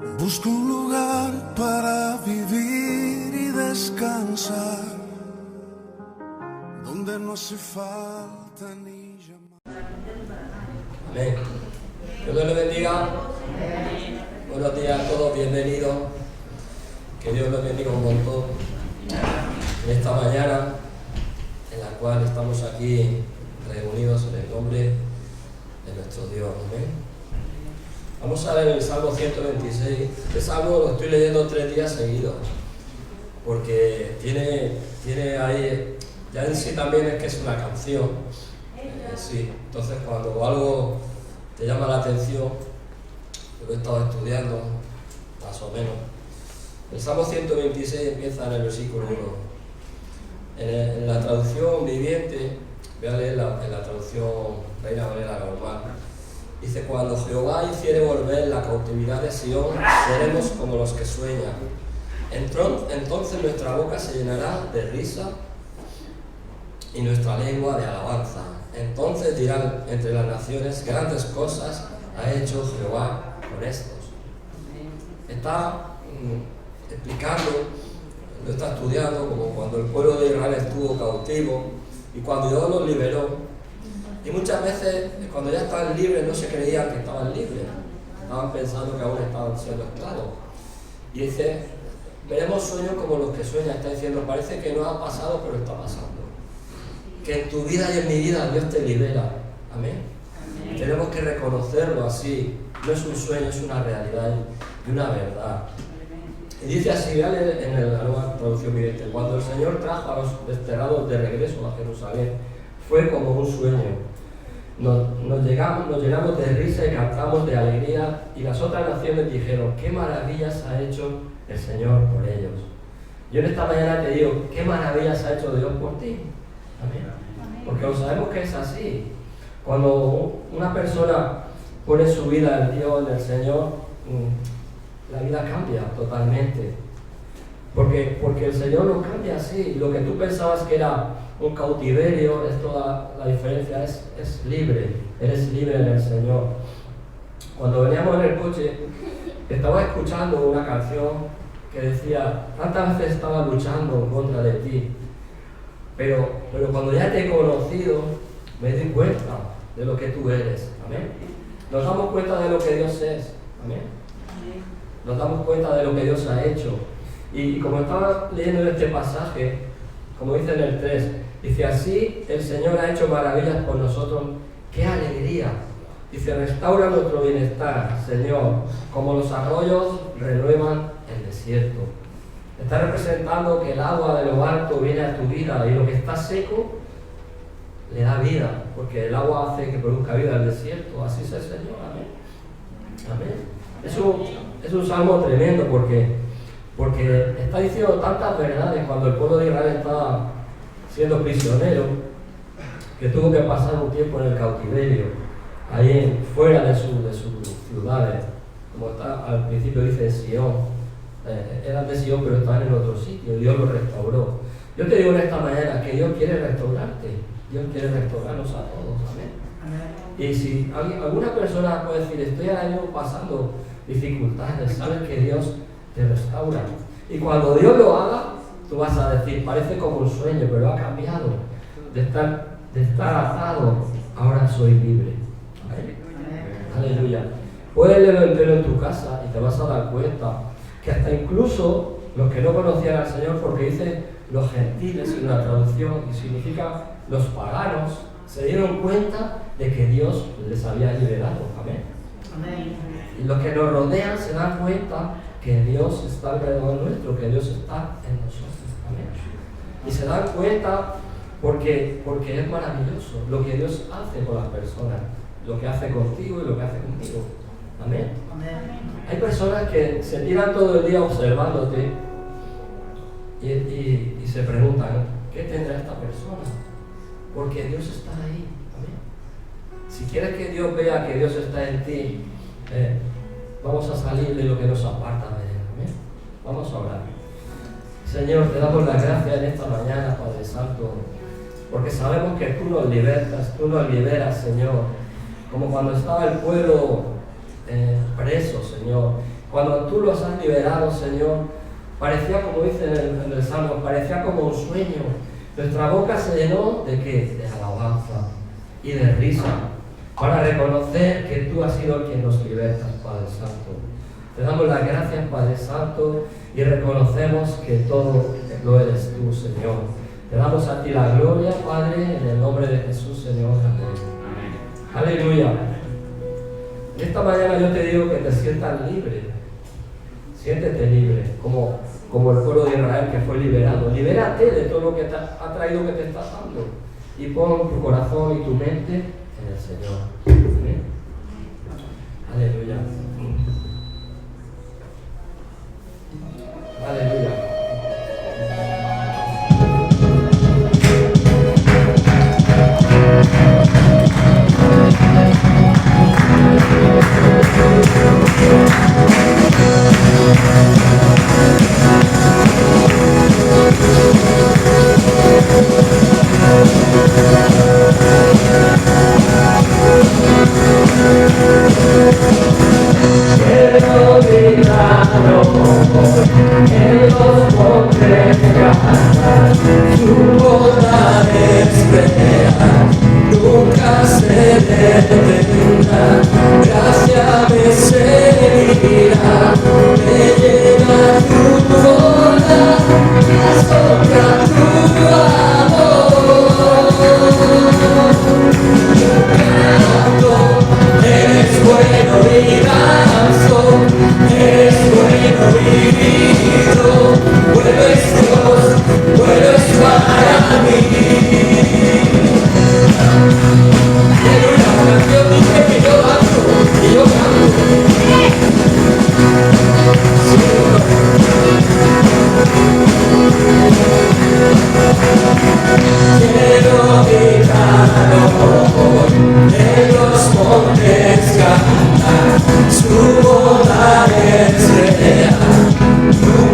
Busco un lugar para vivir y descansar, donde no hace falta ni llamar. Amén. Que Dios les bendiga. Buenos días a todos, bienvenidos. Que Dios les bendiga un montón en esta mañana en la cual estamos aquí reunidos en el nombre de nuestro Dios. Amén. Vamos a leer el Salmo 126. Este salmo lo estoy leyendo 3 días seguidos, porque tiene ahí, ya en sí también es que es una canción. Sí, entonces cuando algo te llama la atención, lo he estado estudiando, más o menos. El Salmo 126 empieza en el versículo 1. En la traducción viviente, voy a leer en la traducción Reina Valera normal. Dice: cuando Jehová hiciere volver la cautividad de Sión, seremos como los que sueñan. Entonces nuestra boca se llenará de risa y nuestra lengua de alabanza. Entonces dirán entre las naciones: grandes cosas ha hecho Jehová con estos. Está explicando, lo está estudiando, como cuando el pueblo de Israel estuvo cautivo y cuando Dios los liberó. Y muchas veces, cuando ya estaban libres, no se creían que estaban libres. Estaban pensando que aún estaban siendo esclavos. Y dice: veremos sueños como los que sueñan. Está diciendo, parece que no ha pasado, pero está pasando. Que en tu vida y en mi vida Dios te libera. Amén. Amén. Tenemos que reconocerlo así. No es un sueño, es una realidad y una verdad. Y dice así, en la nueva traducción viviente: cuando el Señor trajo a los desterrados de regreso a Jerusalén, fue como un sueño. Nos llenamos de risa y cantamos de alegría, y las otras naciones dijeron: qué maravillas ha hecho el Señor por ellos. Yo en esta mañana te digo: qué maravillas ha hecho Dios por ti. Amén. Porque lo sabemos que es así. Cuando una persona pone su vida en Dios, en el Señor, la vida cambia totalmente. Porque el Señor lo cambia así. Lo que tú pensabas que era un cautiverio, es toda la diferencia, es libre. Eres libre en el Señor. Cuando veníamos en el coche, estaba escuchando una canción que decía: tantas veces estaba luchando en contra de ti, pero cuando ya te he conocido, me doy cuenta de lo que tú eres. Amén. Nos damos cuenta de lo que Dios es. Amén. Nos damos cuenta de lo que Dios ha hecho. Y como estaba leyendo este pasaje, como dice en el 3, dice: así el Señor ha hecho maravillas por nosotros. ¡Qué alegría! Dice: restaura nuestro bienestar, Señor, como los arroyos renuevan el desierto. Está representando que el agua de lo alto viene a tu vida, y lo que está seco le da vida, porque el agua hace que produzca vida al desierto. Así es el Señor. Amén. Amén. Es un salmo tremendo porque está diciendo tantas verdades. Cuando el pueblo de Israel estaba siendo prisionero, que tuvo que pasar un tiempo en el cautiverio, ahí fuera de sus ciudades, como está al principio dice Sion, eran de Sion pero estaban en otro sitio, Dios los restauró. Yo te digo en esta mañana que Dios quiere restaurarte, Dios quiere restaurarnos a todos. Amén. Y si alguna persona puede decir: estoy ahora mismo pasando dificultades, sabes que Dios te restaura. Y cuando Dios lo haga, tú vas a decir: parece como un sueño, pero ha cambiado. De estar atado, ahora soy libre. ¿Amén? Aleluya. Puedes leer entero en tu casa y te vas a dar cuenta que hasta incluso los que no conocían al Señor, porque dice los gentiles en una traducción y significa los paganos, se dieron cuenta de que Dios les había liberado. Amén. Amén. Y los que nos rodean se dan cuenta que Dios está alrededor nuestro, que Dios está en nosotros. Amén. Y se dan cuenta porque es maravilloso lo que Dios hace con las personas, lo que hace contigo y lo que hace conmigo. Amén. Amén. Hay personas que se tiran todo el día observándote y se preguntan: ¿qué tendrá esta persona? Porque Dios está ahí. Amén. Si quieres que Dios vea que Dios está en ti, vamos a salir de lo que nos aparta de Él. Amén. Vamos a orar. Señor, te damos las gracias en esta mañana, Padre Santo, porque sabemos que tú nos liberas, Señor, como cuando estaba el pueblo preso, Señor, Cuando tú los has liberado, Señor, parecía, como dice en el Salmo, parecía como un sueño. Nuestra boca se llenó ¿de qué? De alabanza y de risa, para reconocer que tú has sido quien nos libertas, Padre Santo. Te damos las gracias, Padre Santo, y reconocemos que todo lo eres tú, Señor. Te damos a ti la gloria, Padre, en el nombre de Jesús, Señor. Amén. Aleluya. Esta mañana yo te digo que te sientas libre. Siéntete libre, como el pueblo de Israel que fue liberado. Libérate de todo lo que te ha traído, que te está dando. Y pon tu corazón y tu mente en el Señor. ¿Amén? Aleluya. Aleluya. Su bondad es real.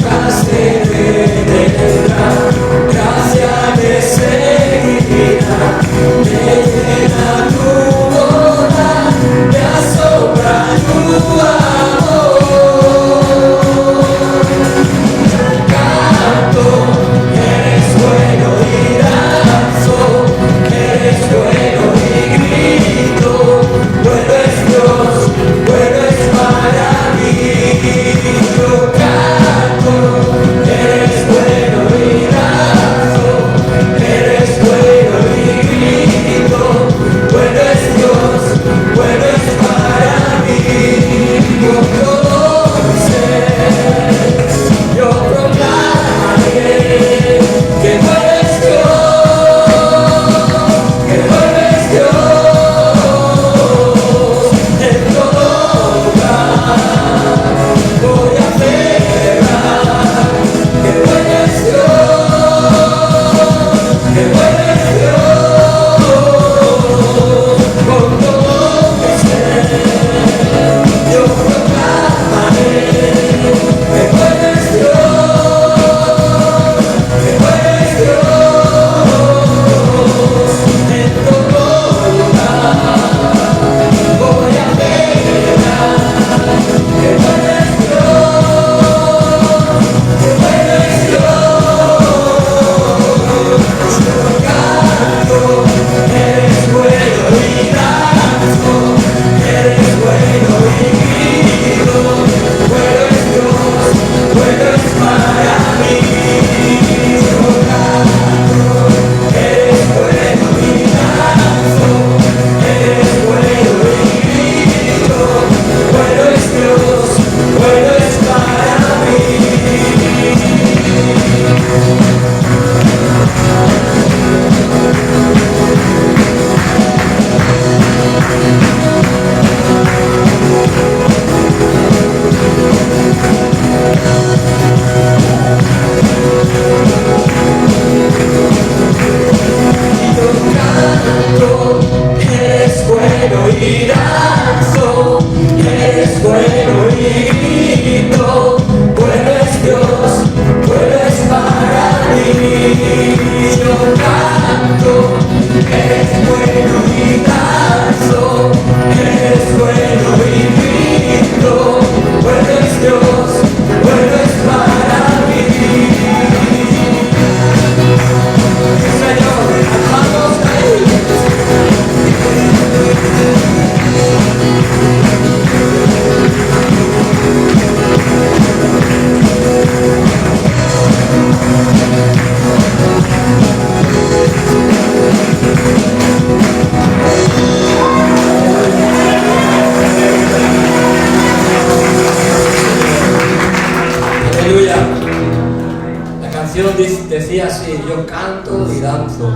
canción decía así: yo canto y danzo.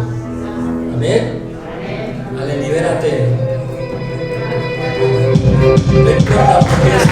Amén. Vale, libérate. No importa porque es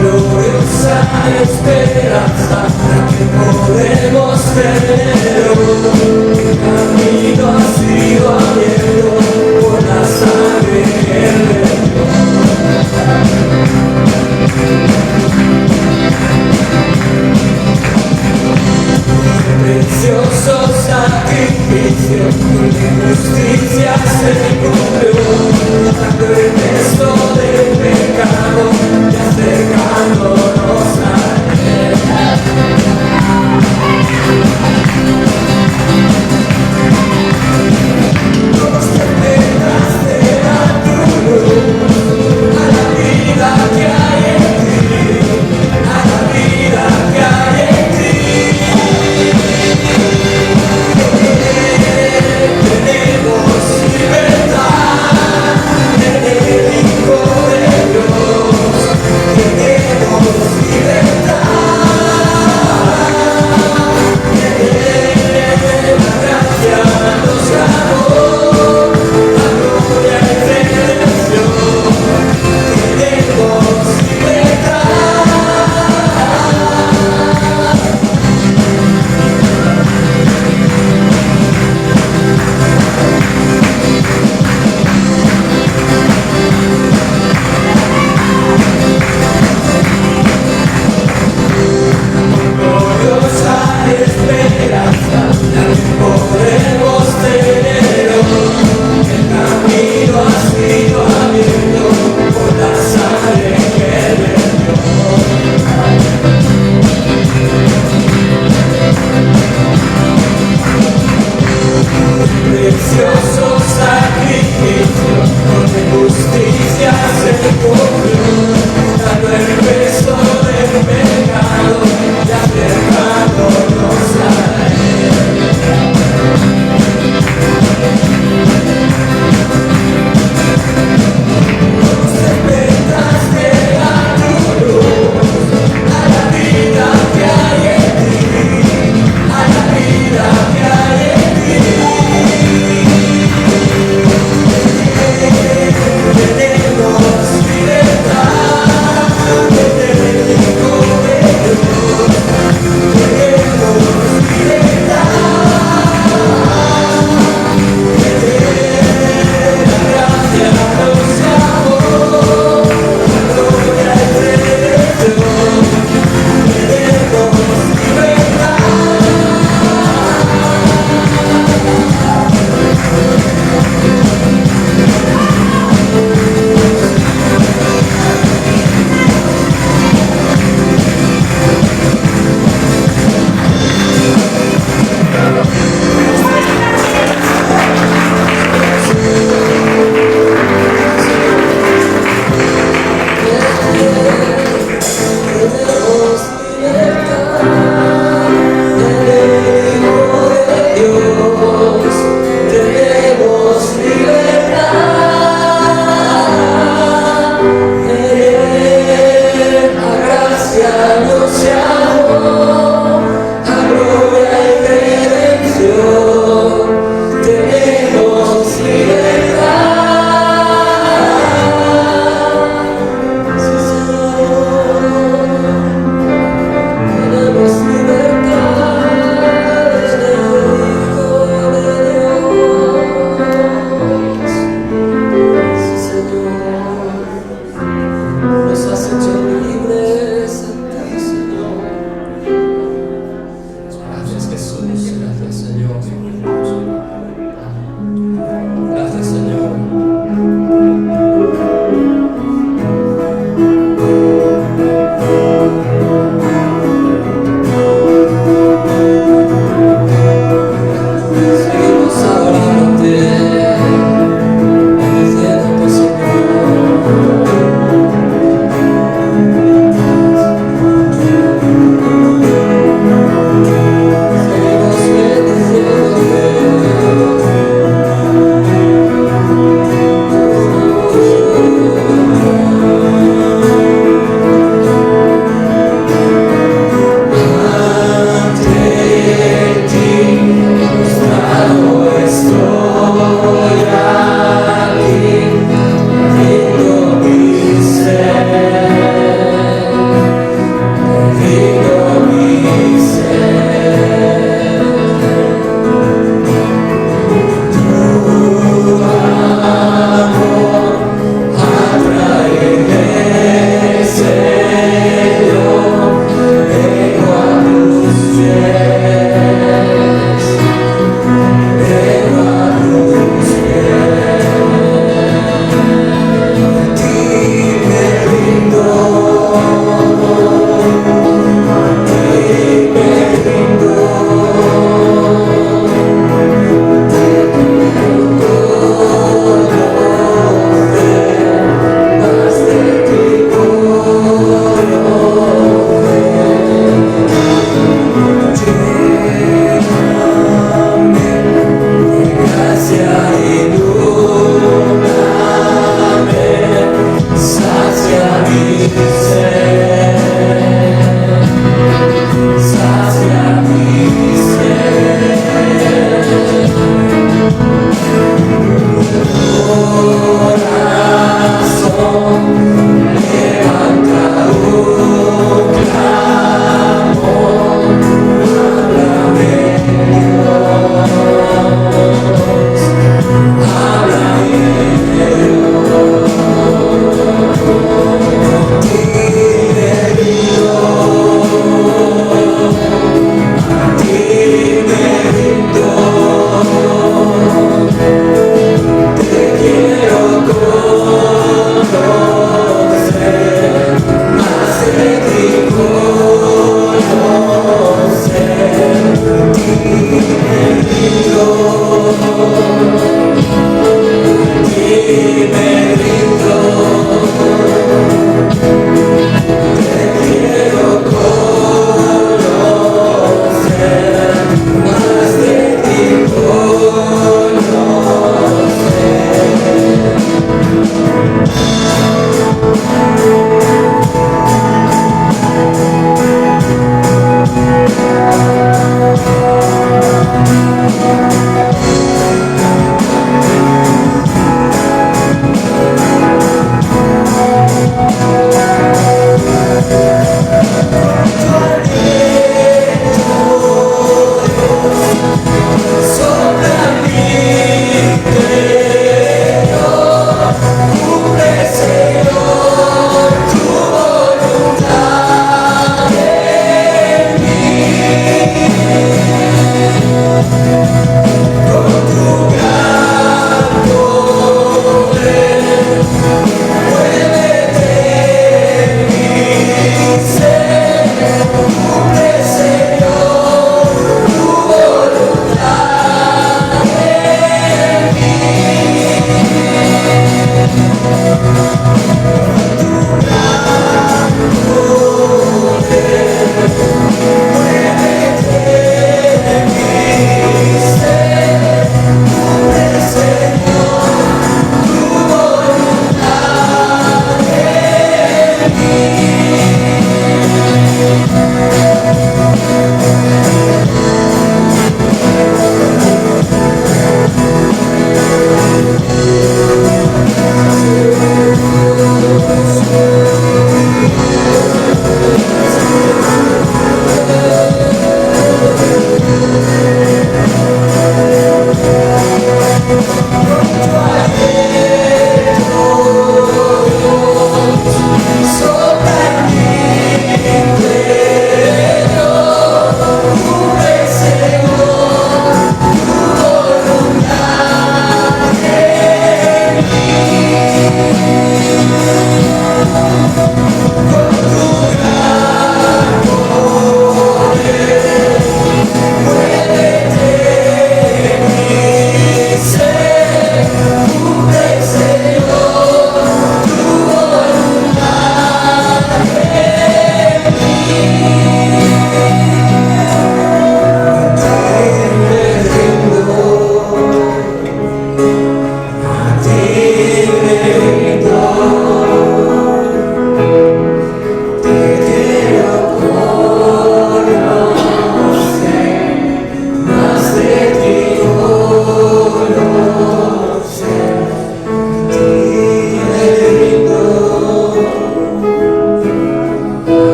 gloriosa esperanza que podemos tener. Un camino ha sido abierto por la sangre que Él vertió. Precioso sacrificio, tu justicia se cumplió, dando el peso del pecado y acercándonos a Él. Nos despertaste a tu luz, a la vida que hay en ti, a la vida que hay en ti. Tenemos libertad en el Hijo de Dios. Tenemos libertad en la gracia nos ganó, la gloria y redención. Tenemos libertad. Gloriosa esperanza la que podemos tener hoy. El camino ha sido abierto por la sangre que Él vertió. Precioso sacrificio, con justicia se cumplió, dando el peso del pecado y acercándonos a Él. Nos despertaste a tu luz, a la vida que hay en ti, a la vida que hay en ti.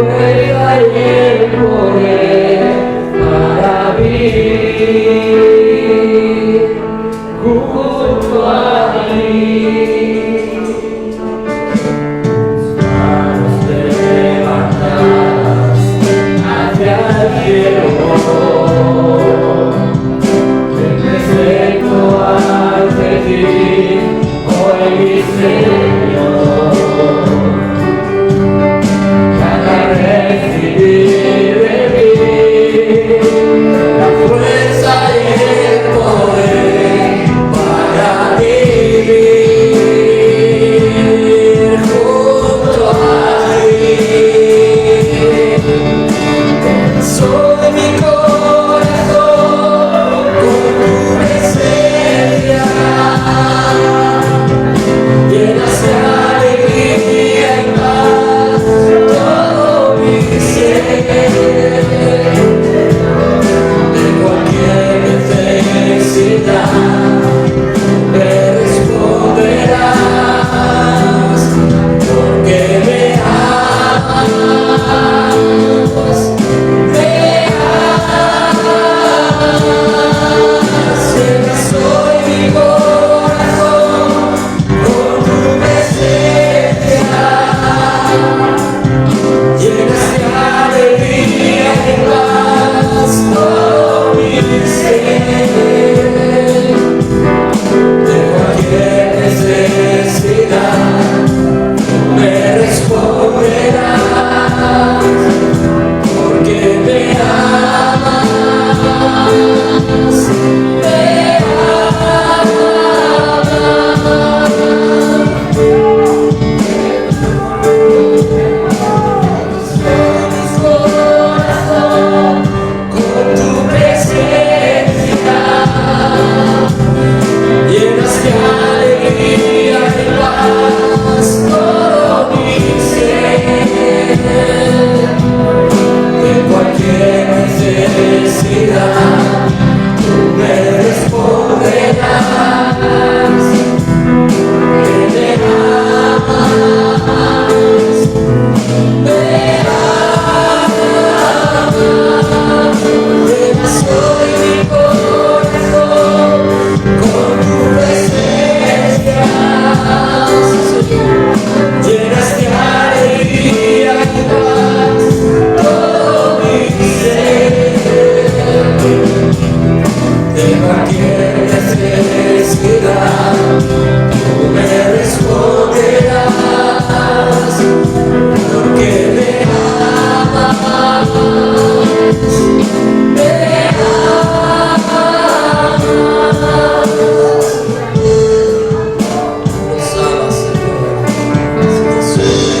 fuerza y el poder para vivir junto a ti. Manos levantadas hacia el cielo, me presento ante ti, hoy mi Señor, para recibir de mí la fuerza y el poder para vivir junto a ti. Soy mi corazón con tu presencia, llenas de alegría y paz todo mi ser. De cualquier necesidad me responderás, porque me amas, me amas. Llena soy mi corazón con tu presencia, llenas de alegría y paz todo mi ser. De cualquier necesidad me responderás, porque me amas, me corazón con tu presencia, llenas de alegría y paz todo mi ser. De cualquier necesidad tú me responderás, que me amas, me amas. Llena soy mi corazón con tu presencia, llenas de alegría y paz todo mi ser. De cualquier necesidad tú me responderás, porque me amas, me amas. Nos amas, Señor. Jesús,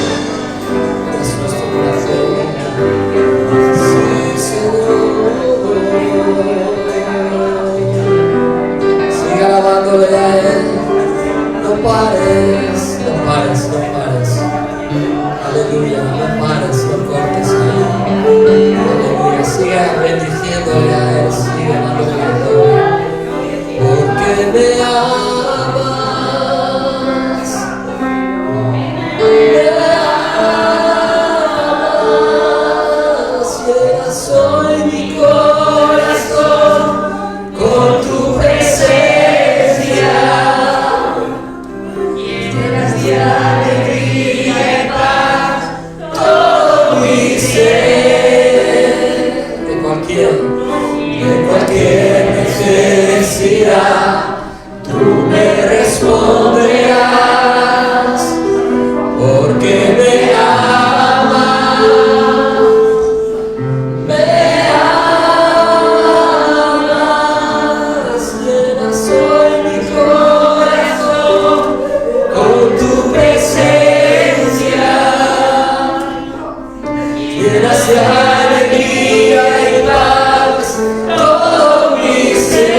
es nuestro corazón. Sí, Señor. Sigue alabándole a Él. No pares, no pares, no pares. Aleluya, no pares, no cortes ahí. Aleluya, sigue bendiciéndole a Él, sigue dándole la gloria. Porque me amas, me amas. Llena soy mi corazón con tu presencia, llenas de alegría y paz todo mi ser. De cualquier necesidad tú me responderás, porque me amas, me amas. Llena soy mi corazón con tu presencia, llenas de alegría y paz todo mi ser.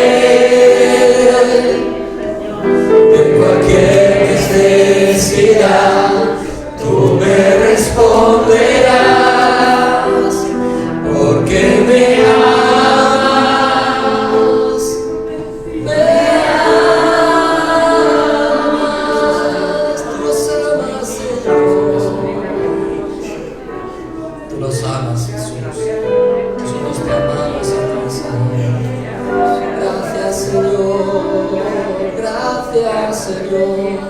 De cualquier necesidad tú me responderás, porque me amas, me amas. Tú nos amas, Señor. Tú Tú nos amas, Jesús. Nosotros te amamos a ti, Señor. Gracias, Señor. Gracias, Señor.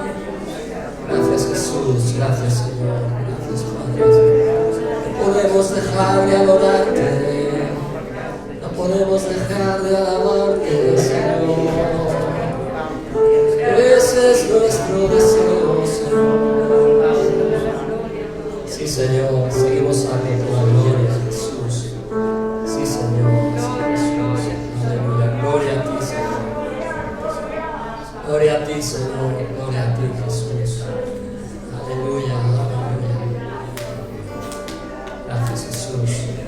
Gracias, Jesús. Gracias, Señor. Gracias, Padre. No podemos dejar de adorarte. No podemos dejar de alabarte, Señor. Ese es nuestro deseo, Señor. Sí, Señor, seguimos dando la gloria a Jesús. Sí, Señor, sí, Jesús. Aleluya, gloria a ti, Señor. Gloria a ti, Señor, gloria a ti, Jesús. Aleluya, aleluya. Gracias, Jesús. Señor.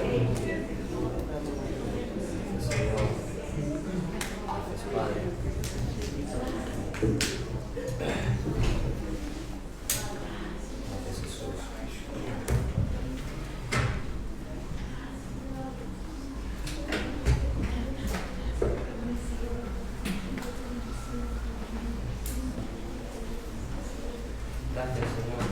Gracias, Padre. Gracias, Señor.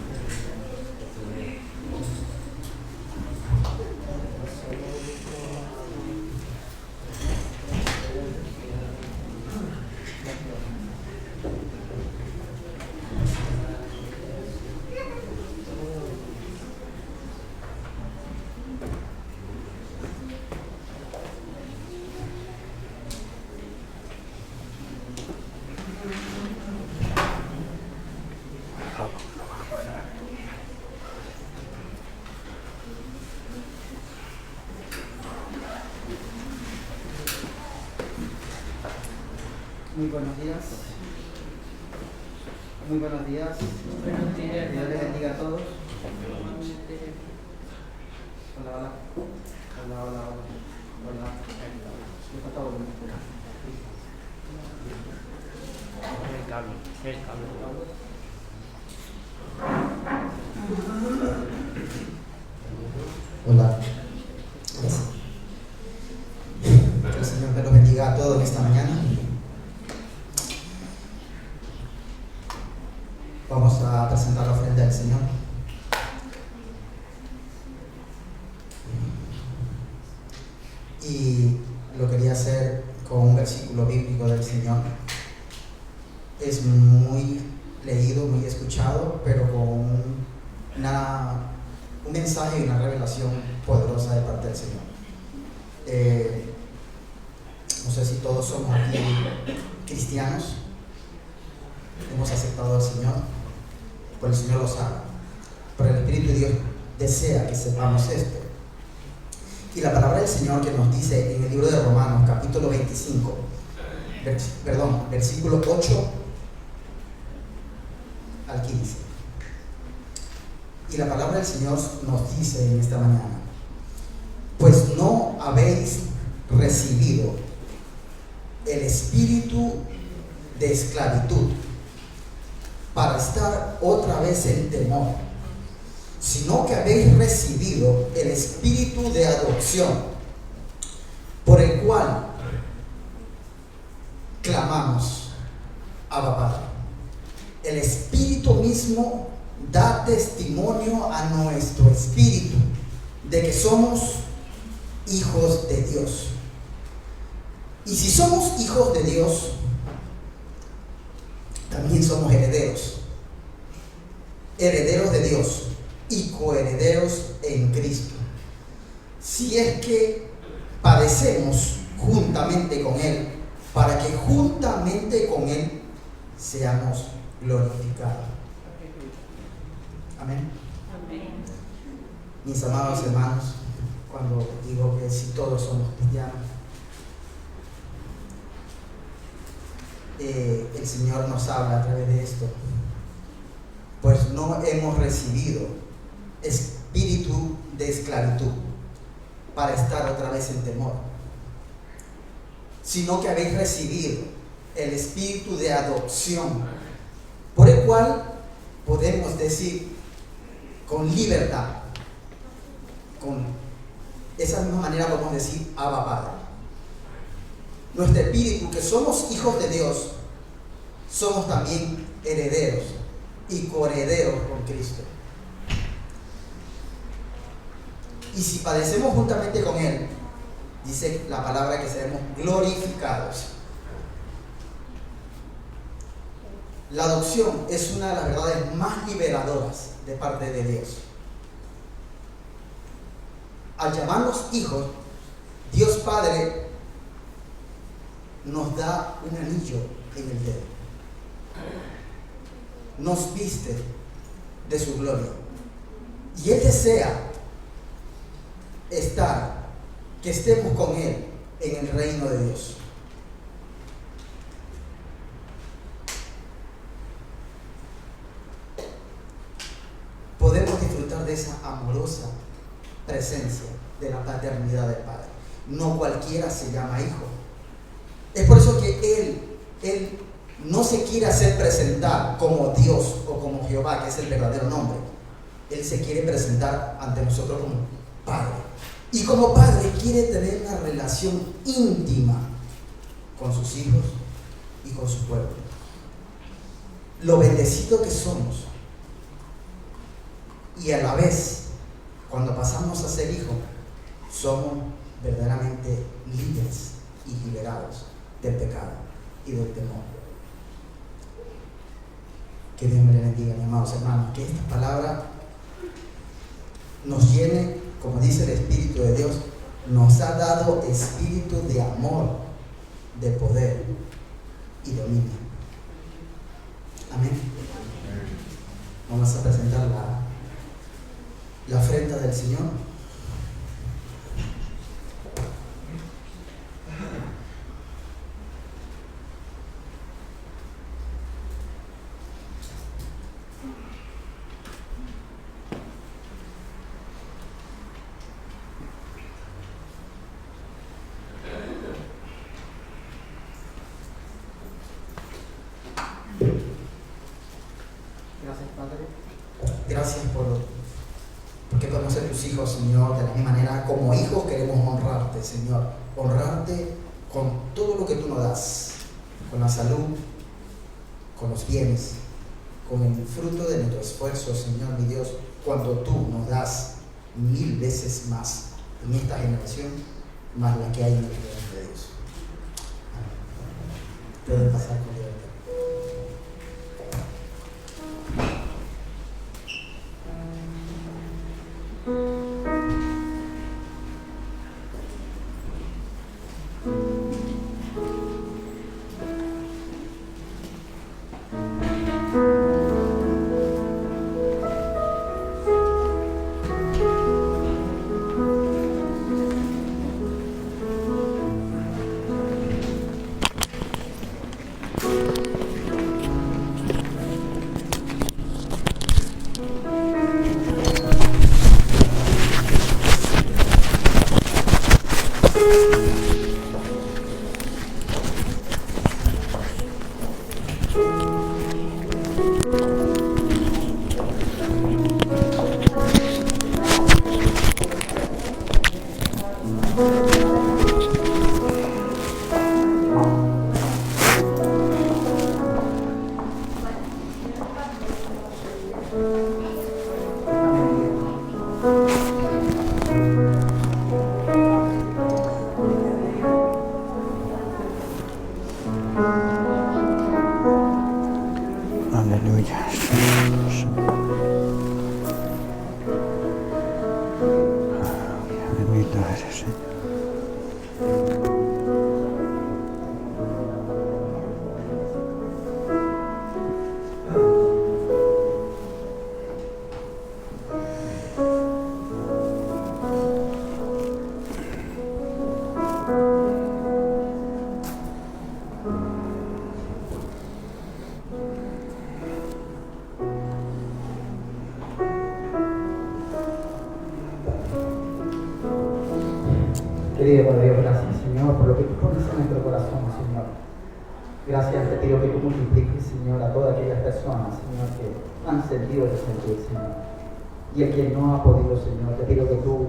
Muy buenos días. Muy buenos días. Dios les bendiga a todos. Hola, hola. Hola, hola, hola. Hola. ¿Qué falta volumen? El cable. Hola. Que el Señor me los bendiga a todos en esta mañana. Vamos a presentar la ofrenda del Señor. Y lo quería hacer con un versículo bíblico del Señor. Es muy leído, muy escuchado, pero con un mensaje y una revelación poderosa de parte del Señor. No sé si todos somos aquí cristianos, hemos aceptado al Señor, pues el Señor lo sabe, pero el Espíritu de Dios desea que sepamos esto. Y la palabra del Señor que nos dice en el libro de Romanos, capítulo 25, versículo 8 al 15. Y la palabra del Señor nos dice en esta mañana: pues no habéis recibido el espíritu de esclavitud para estar otra vez en temor, sino que habéis recibido el espíritu de adopción, por el cual clamamos: Abba, Padre. El Espíritu mismo da testimonio a nuestro espíritu de que somos hijos de Dios. Y si somos hijos de Dios, también somos herederos, herederos de Dios y coherederos en Cristo, si es que padecemos juntamente con Él, para que juntamente con Él seamos glorificados. Amén. Mis amados hermanos, cuando digo que si todos somos cristianos, el Señor nos habla a través de esto, pues no hemos recibido espíritu de esclavitud para estar otra vez en temor, sino que habéis recibido el espíritu de adopción, por el cual podemos decir con libertad, con esa misma manera podemos decir Abba, Padre. Nuestro espíritu, que somos hijos de Dios, somos también herederos y coherederos con Cristo. Y si padecemos juntamente con Él, dice la palabra que seremos glorificados. La adopción es una de las verdades más liberadoras de parte de Dios. Al llamarnos hijos, Dios Padre nos da un anillo en el dedo. Nos viste de su gloria. Y Él desea que estemos con Él en el reino de Dios. Podemos disfrutar de esa amorosa presencia de la paternidad del Padre. No cualquiera se llama hijo. Es por eso que Él no se quiere hacer presentar como Dios o como Jehová, que es el verdadero nombre. Él se quiere presentar ante nosotros como Padre. Y como Padre quiere tener una relación íntima con sus hijos y con su pueblo. Lo bendecido que somos. Y a la vez, cuando pasamos a ser hijos, somos verdaderamente libres y liberados del pecado y del temor. Que Dios me le bendiga, mis amados hermanos. Que esta palabra nos llene, como dice el Espíritu de Dios, nos ha dado espíritu de amor, de poder y dominio. Amén. Vamos a presentar la ofrenda del Señor. Gracias, Padre. Gracias porque podemos ser tus hijos, Señor. De la misma manera, como hijos queremos honrarte, Señor. Honrarte con todo lo que tú nos das. Con la salud, con los bienes, con el fruto de nuestro esfuerzo, Señor, mi Dios. Cuando tú nos das 1000 veces más en esta generación, más la que hay en el reino de Dios. Amén. Pueden pasar con libertad. Aleluya. Bendito eres, Señor. Querido Padre Dios, gracias, Señor, por lo que tú pones en nuestro corazón, Señor. Gracias, te pido que tú multipliques, Señor, a todas aquellas personas, Señor, que han sentido de sentir, Señor. Y a quien no ha podido, Señor, te pido que tú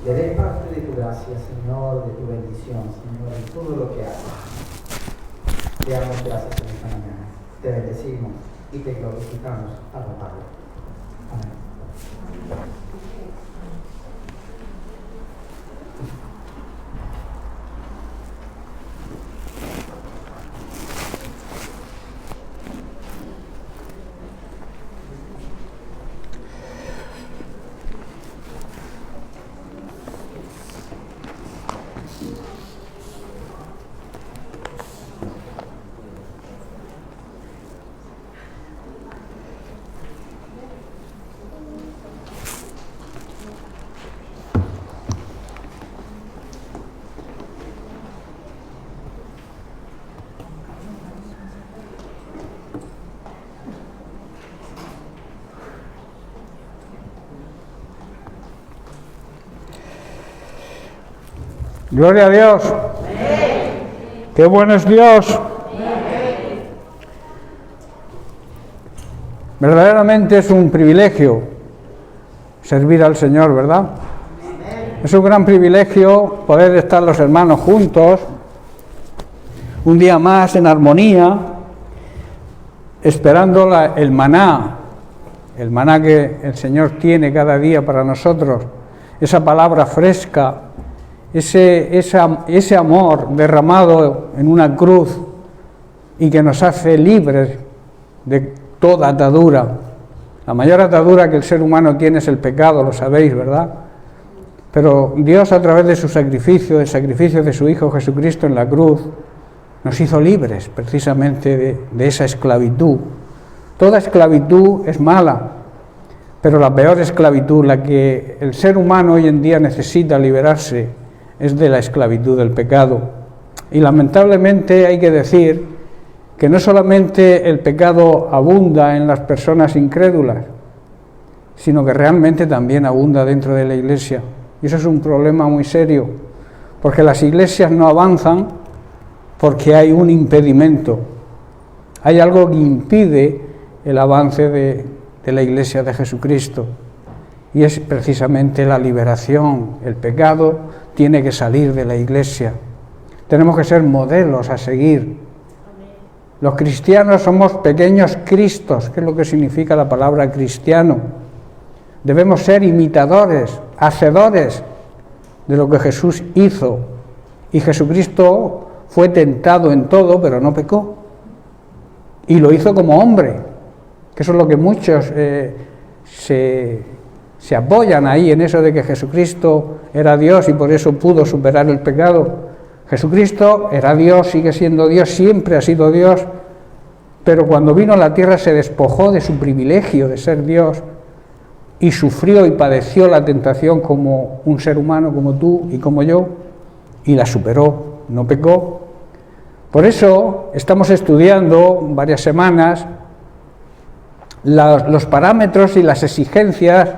le des parte de tu gracia, Señor, de tu bendición, Señor, en todo lo que hagas. Te damos gracias en esta mañana. Te bendecimos y te glorificamos a la Padre. Amén. Gloria a Dios. ¡Qué bueno es Dios! Verdaderamente es un privilegio servir al Señor, ¿verdad? Es un gran privilegio poder estar los hermanos juntos, un día más en armonía, esperando el maná que el Señor tiene cada día para nosotros, esa palabra fresca, ese amor derramado en una cruz y que nos hace libres de toda atadura. La mayor atadura que el ser humano tiene es el pecado, lo sabéis, ¿verdad? Pero Dios, a través de su sacrificio, el sacrificio de su Hijo Jesucristo en la cruz, nos hizo libres precisamente de esa esclavitud. Toda esclavitud es mala, pero la peor esclavitud, la que el ser humano hoy en día necesita liberarse, es de la esclavitud del pecado. Y lamentablemente hay que decir que no solamente el pecado abunda en las personas incrédulas, sino que realmente también abunda dentro de la Iglesia. Y eso es un problema muy serio, porque las iglesias no avanzan porque hay un impedimento. Hay algo que impide el avance de la Iglesia de Jesucristo, y es precisamente la liberación. El pecado tiene que salir de la Iglesia. Tenemos que ser modelos a seguir. Los cristianos somos pequeños Cristos, que es lo que significa la palabra cristiano. Debemos ser imitadores, hacedores de lo que Jesús hizo. Y Jesucristo fue tentado en todo, pero no pecó. Y lo hizo como hombre, que eso es lo que muchos se apoyan ahí en eso de que Jesucristo era Dios y por eso pudo superar el pecado. Jesucristo era Dios, sigue siendo Dios, siempre ha sido Dios, pero cuando vino a la tierra se despojó de su privilegio de ser Dios y sufrió y padeció la tentación como un ser humano, como tú y como yo, y la superó, no pecó. Por eso estamos estudiando varias semanas los parámetros y las exigencias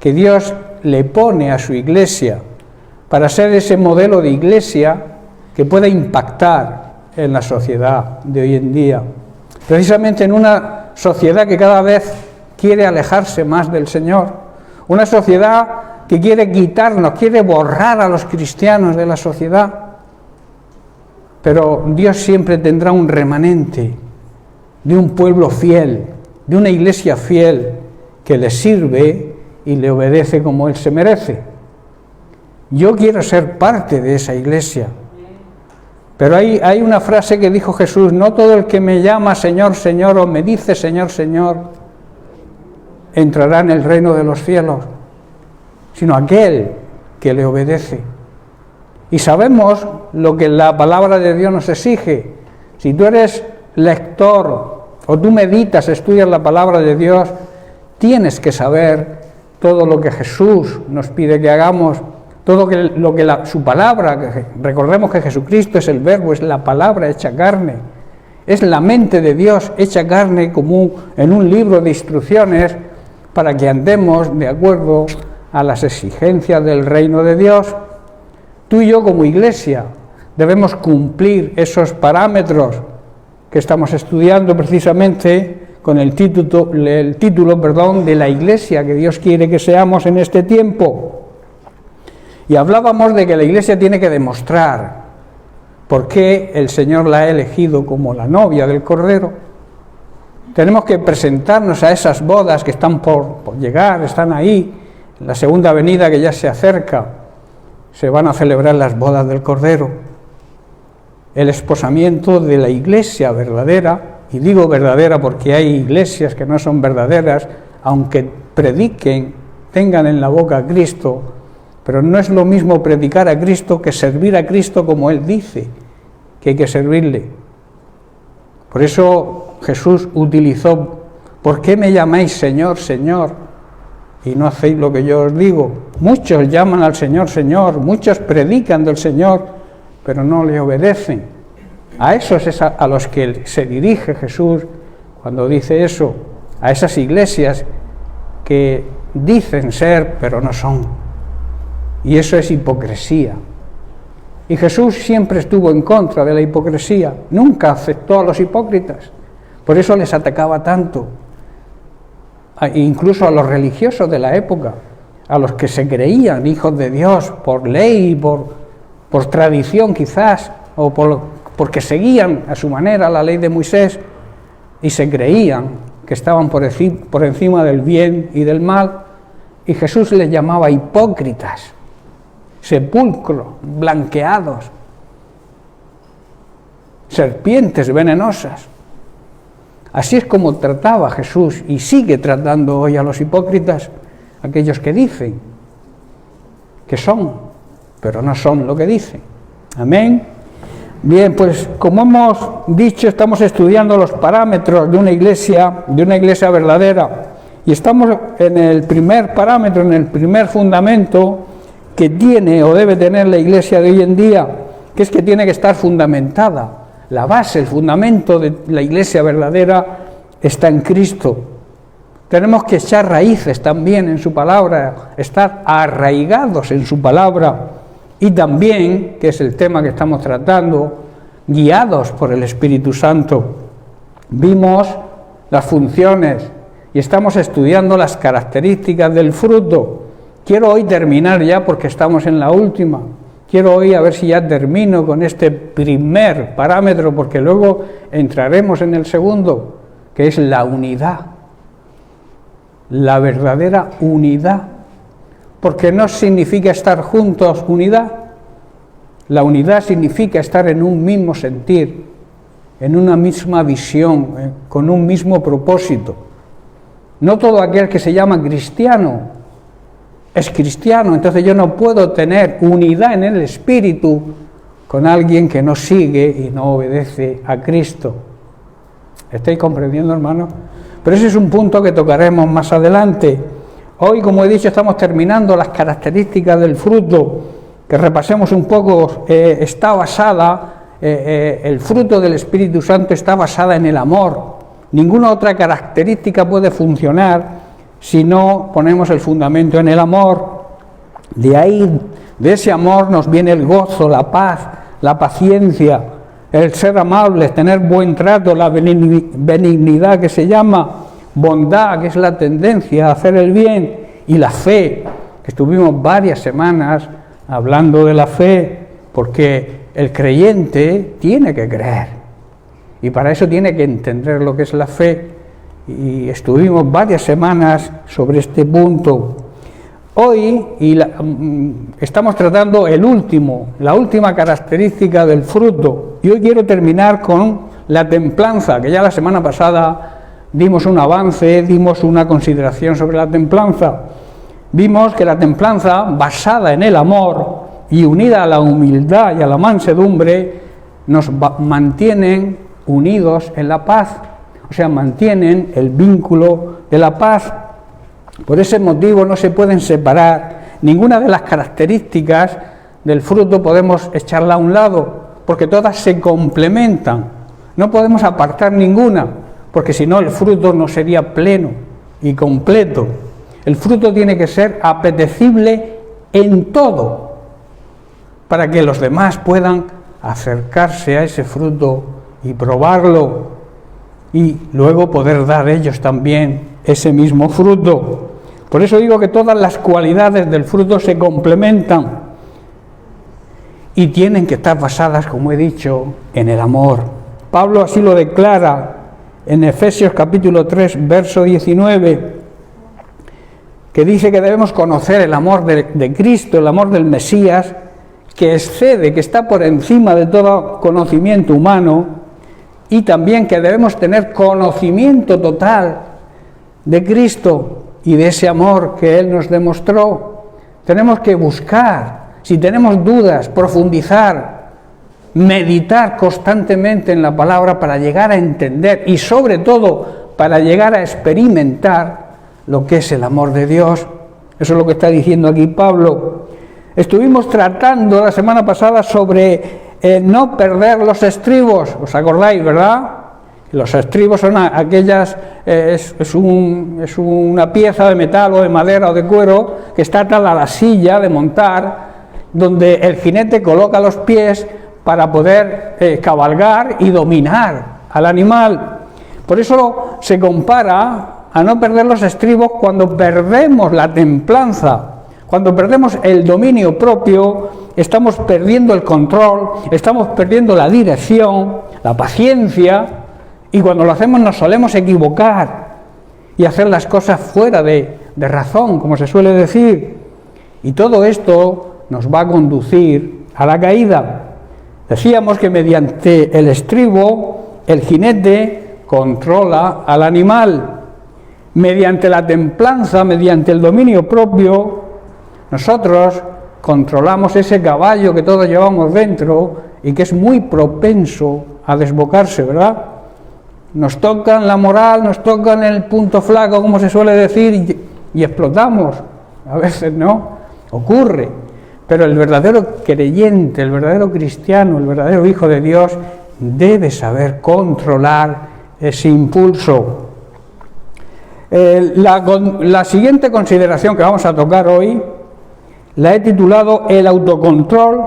que Dios le pone a su iglesia para ser ese modelo de iglesia que pueda impactar en la sociedad de hoy en día. Precisamente en una sociedad que cada vez quiere alejarse más del Señor, una sociedad que quiere quitarnos, quiere borrar a los cristianos de la sociedad, pero Dios siempre tendrá un remanente de un pueblo fiel, de una iglesia fiel que le sirve y le obedece como Él se merece. Yo quiero ser parte de esa iglesia. Pero hay una frase que dijo Jesús: no todo el que me llama Señor, Señor, o me dice Señor, Señor, entrará en el reino de los cielos, sino aquel que le obedece. Y sabemos lo que la palabra de Dios nos exige. Si tú eres lector o tú meditas, estudias la palabra de Dios, tienes que saber todo lo que Jesús nos pide que hagamos, todo lo que su palabra, recordemos que Jesucristo es el Verbo, es la palabra hecha carne, es la mente de Dios hecha carne, como en un libro de instrucciones para que andemos de acuerdo a las exigencias del reino de Dios. Tú y yo como iglesia debemos cumplir esos parámetros que estamos estudiando precisamente con el título de la iglesia que Dios quiere que seamos en este tiempo. Y hablábamos de que la iglesia tiene que demostrar por qué el Señor la ha elegido como la novia del Cordero. Tenemos que presentarnos a esas bodas que están por llegar, están ahí, la segunda venida que ya se acerca. Se van a celebrar las bodas del Cordero, el esposamiento de la iglesia verdadera. Y digo verdadera porque hay iglesias que no son verdaderas, aunque prediquen, tengan en la boca a Cristo, pero no es lo mismo predicar a Cristo que servir a Cristo como Él dice que hay que servirle. Por eso Jesús utilizó: ¿por qué me llamáis Señor, Señor, y no hacéis lo que yo os digo? Muchos llaman al Señor, Señor, muchos predican del Señor, pero no le obedecen. A esos es a los que se dirige Jesús cuando dice eso, a esas iglesias que dicen ser, pero no son. Y eso es hipocresía. Y Jesús siempre estuvo en contra de la hipocresía, nunca aceptó a los hipócritas. Por eso les atacaba tanto, incluso a los religiosos de la época, a los que se creían hijos de Dios por ley, por tradición quizás, o porque seguían a su manera la ley de Moisés y se creían que estaban por encima del bien y del mal, y Jesús les llamaba hipócritas, sepulcros blanqueados, serpientes venenosas. Así es como trataba Jesús y sigue tratando hoy a los hipócritas, aquellos que dicen que son, pero no son lo que dicen. Amén. Bien, pues como hemos dicho, estamos estudiando los parámetros de una iglesia verdadera, y estamos en el primer parámetro, en el primer fundamento que tiene o debe tener la iglesia de hoy en día, que es que tiene que estar fundamentada. La base, el fundamento de la iglesia verdadera está en Cristo. Tenemos que echar raíces también en su palabra, estar arraigados en su palabra, y también, que es el tema que estamos tratando, guiados por el Espíritu Santo. Vimos las funciones y estamos estudiando las características del fruto. Quiero hoy terminar ya porque estamos en la última. Quiero hoy a ver si ya termino con este primer parámetro, porque luego entraremos en el segundo, que es la unidad. La verdadera unidad. Porque no significa estar juntos unidad. La unidad significa estar en un mismo sentir, en una misma visión, con un mismo propósito. No todo aquel que se llama cristiano es cristiano, entonces yo no puedo tener unidad en el espíritu con alguien que no sigue y no obedece a Cristo. ¿Estáis comprendiendo, hermanos? Pero ese es un punto que tocaremos más adelante. Hoy, como he dicho, estamos terminando las características del fruto, que repasemos un poco. Está basada, el fruto del Espíritu Santo está basada en el amor. Ninguna otra característica puede funcionar si no ponemos el fundamento en el amor. De ahí, de ese amor nos viene el gozo, la paz, la paciencia, el ser amables, tener buen trato, la benignidad que se llama, bondad, que es la tendencia a hacer el bien, y la fe, que estuvimos varias semanas hablando de la fe, porque el creyente tiene que creer, y para eso tiene que entender lo que es la fe, y estuvimos varias semanas sobre este punto. Hoy estamos tratando la última característica del fruto, y hoy quiero terminar con la templanza, que ya la semana pasada dimos un avance, dimos una consideración sobre la templanza. Vimos que la templanza, basada en el amor y unida a la humildad y a la mansedumbre, nos mantienen unidos en la paz, o sea, mantienen el vínculo de la paz. Por ese motivo no se pueden separar. Ninguna de las características del fruto podemos echarla a un lado, porque todas se complementan. No podemos apartar ninguna, porque si no el fruto no sería pleno y completo. El fruto tiene que ser apetecible en todo, para que los demás puedan acercarse a ese fruto y probarlo, y luego poder dar ellos también ese mismo fruto. Por eso digo que todas las cualidades del fruto se complementan y tienen que estar basadas, como he dicho, en el amor. Pablo así lo declara en Efesios capítulo 3, verso 19, que dice que debemos conocer el amor de Cristo, el amor del Mesías, que excede, que está por encima de todo conocimiento humano, y también que debemos tener conocimiento total de Cristo y de ese amor que Él nos demostró. Tenemos que buscar, si tenemos dudas, profundizar, meditar constantemente en la palabra para llegar a entender y sobre todo para llegar a experimentar lo que es el amor de Dios. Eso es lo que está diciendo aquí Pablo. Estuvimos tratando la semana pasada sobre no perder los estribos, ¿os acordáis, verdad? Los estribos son aquellas, es una pieza de metal o de madera o de cuero que está atada a la silla de montar, donde el jinete coloca los pies para poder cabalgar y dominar al animal. Por eso se compara a no perder los estribos cuando perdemos la templanza, cuando perdemos el dominio propio, estamos perdiendo el control, estamos perdiendo la dirección, la paciencia, y cuando lo hacemos nos solemos equivocar y hacer las cosas fuera de razón, como se suele decir. Y todo esto nos va a conducir a la caída. Decíamos que mediante el estribo, el jinete controla al animal. Mediante la templanza, mediante el dominio propio, nosotros controlamos ese caballo que todos llevamos dentro y que es muy propenso a desbocarse, ¿verdad? Nos tocan la moral, nos tocan el punto flaco, como se suele decir, y explotamos. A veces no, ocurre. Pero el verdadero creyente, el verdadero cristiano, el verdadero hijo de Dios, debe saber controlar ese impulso. La siguiente consideración que vamos a tocar hoy la he titulado El autocontrol,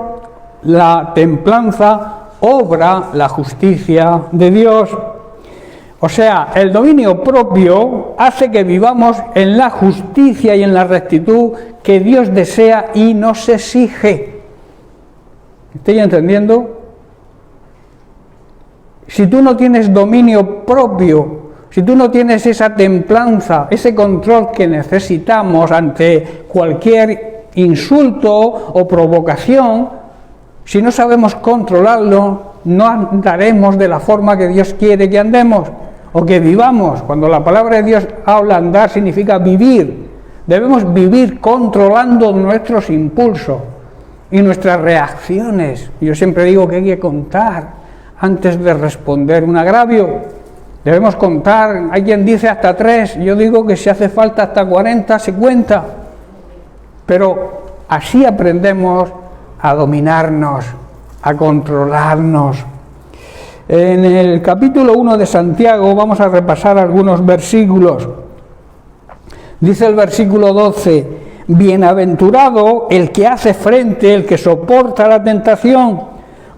la templanza, obra la justicia de Dios. O sea, el dominio propio hace que vivamos en la justicia y en la rectitud que Dios desea y nos exige. ¿Estoy entendiendo? Si tú no tienes dominio propio, si tú no tienes esa templanza, ese control que necesitamos ante cualquier insulto o provocación, si no sabemos controlarlo, no andaremos de la forma que Dios quiere que andemos o que vivamos. Cuando la palabra de Dios habla andar, significa vivir. Debemos vivir controlando nuestros impulsos y nuestras reacciones. Yo siempre digo que hay que contar antes de responder un agravio. Debemos contar, hay quien dice hasta 3, yo digo que si hace falta hasta 40 se cuenta. Pero así aprendemos a dominarnos, a controlarnos. En el capítulo 1 de Santiago vamos a repasar algunos versículos. Dice el versículo 12, bienaventurado el que hace frente, el que soporta la tentación,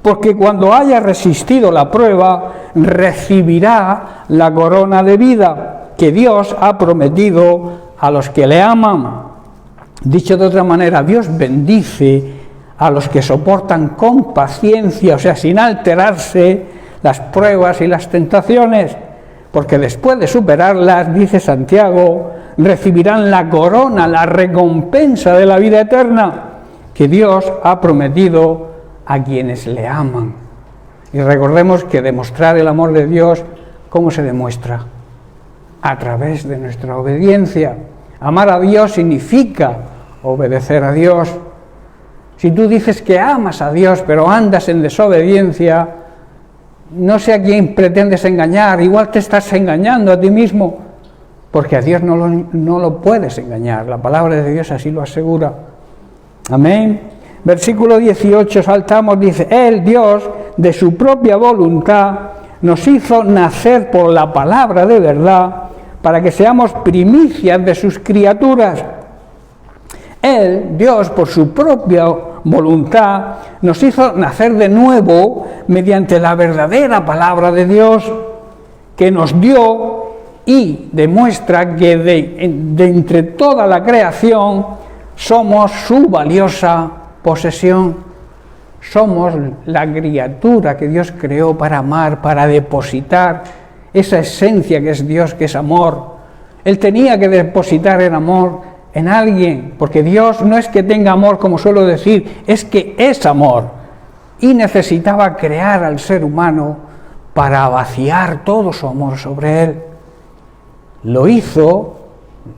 porque cuando haya resistido la prueba, recibirá la corona de vida que Dios ha prometido a los que le aman. Dicho de otra manera, Dios bendice a los que soportan con paciencia, o sea, sin alterarse, las pruebas y las tentaciones, porque después de superarlas, dice Santiago, recibirán la corona, la recompensa de la vida eterna que Dios ha prometido a quienes le aman. Y recordemos que demostrar el amor de Dios, ¿cómo se demuestra? A través de nuestra obediencia. Amar a Dios significa obedecer a Dios. Si tú dices que amas a Dios, pero andas en desobediencia, no sé a quién pretendes engañar, igual te estás engañando a ti mismo, porque a Dios no lo puedes engañar. La palabra de Dios así lo asegura. Amén. Versículo 18, saltamos, dice, Él, Dios, de su propia voluntad, nos hizo nacer por la palabra de verdad, para que seamos primicias de sus criaturas. Él, Dios, por su propia voluntad, nos hizo nacer de nuevo mediante la verdadera palabra de Dios, que nos dio y demuestra que de entre toda la creación somos su valiosa posesión. Somos la criatura que Dios creó para amar, para depositar esa esencia que es Dios, que es amor. Él tenía que depositar el amor en alguien, porque Dios no es que tenga amor, como suelo decir, es que es amor. Y necesitaba crear al ser humano para vaciar todo su amor sobre él. Lo hizo,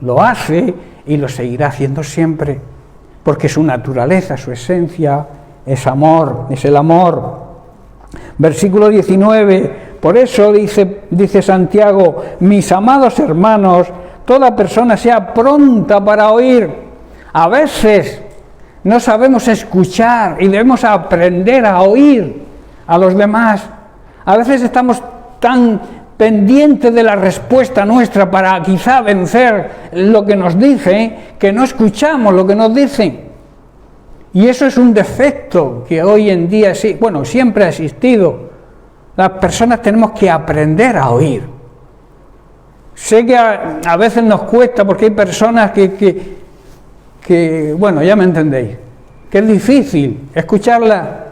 lo hace y lo seguirá haciendo siempre, porque su naturaleza, su esencia es amor, es el amor. Versículo 19, por eso dice Santiago, mis amados hermanos, toda persona sea pronta para oír. A veces no sabemos escuchar y debemos aprender a oír a los demás. A veces estamos tan pendientes de la respuesta nuestra para quizá vencer lo que nos dicen, que no escuchamos lo que nos dicen. Y eso es un defecto que hoy en día, bueno, siempre ha existido. Las personas tenemos que aprender a oír. Sé que a veces nos cuesta porque hay personas que, bueno, ya me entendéis, que es difícil escucharla,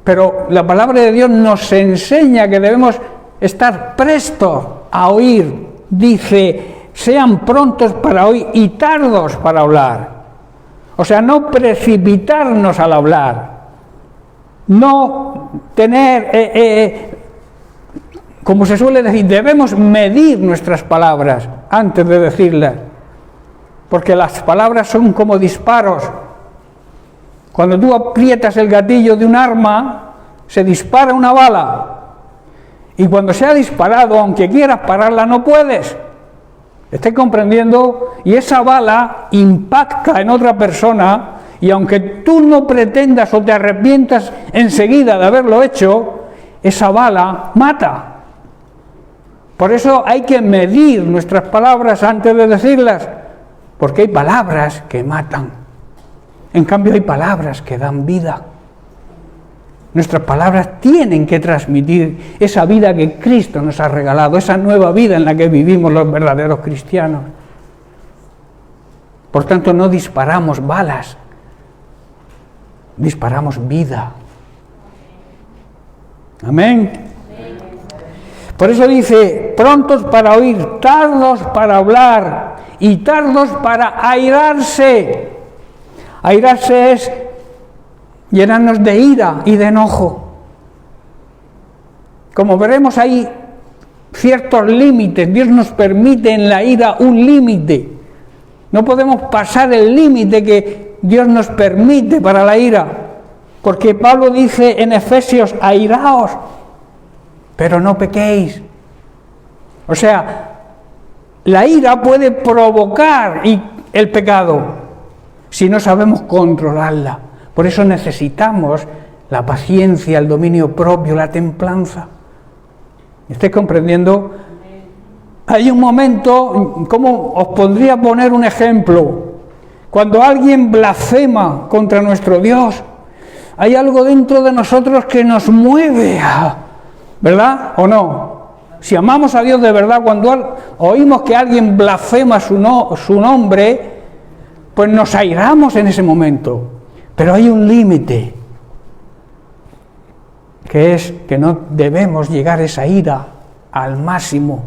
pero la palabra de Dios nos enseña que debemos estar prestos a oír. Dice, sean prontos para oír y tardos para hablar. O sea, no precipitarnos al hablar, no tener, como se suele decir, debemos medir nuestras palabras antes de decirlas, porque las palabras son como disparos. Cuando tú aprietas el gatillo de un arma, se dispara una bala, y cuando se ha disparado, aunque quieras pararla, no puedes. ¿Estáis comprendiendo? Y esa bala impacta en otra persona, y aunque tú no pretendas o te arrepientas enseguida de haberlo hecho, esa bala mata. Por eso hay que medir nuestras palabras antes de decirlas, porque hay palabras que matan. En cambio hay palabras que dan vida. Nuestras palabras tienen que transmitir esa vida que Cristo nos ha regalado, esa nueva vida en la que vivimos los verdaderos cristianos. Por tanto, no disparamos balas, disparamos vida. Amén. Por eso dice, prontos para oír, tardos para hablar y tardos para airarse. Airarse es llenarnos de ira y de enojo. Como veremos, hay ciertos límites. Dios nos permite en la ira un límite. No podemos pasar el límite que Dios nos permite para la ira, porque Pablo dice en Efesios, airaos, pero no pequéis. O sea, la ira puede provocar el pecado si no sabemos controlarla. Por eso necesitamos la paciencia, el dominio propio, la templanza. ¿Estáis comprendiendo? Hay un momento, ¿cómo os podría poner un ejemplo? Cuando alguien blasfema contra nuestro Dios, hay algo dentro de nosotros que nos mueve, ¿verdad? ¿O no? Si amamos a Dios de verdad, cuando oímos que alguien blasfema su nombre, pues nos airamos en ese momento. Pero hay un límite, que es que no debemos llegar esa ira al máximo,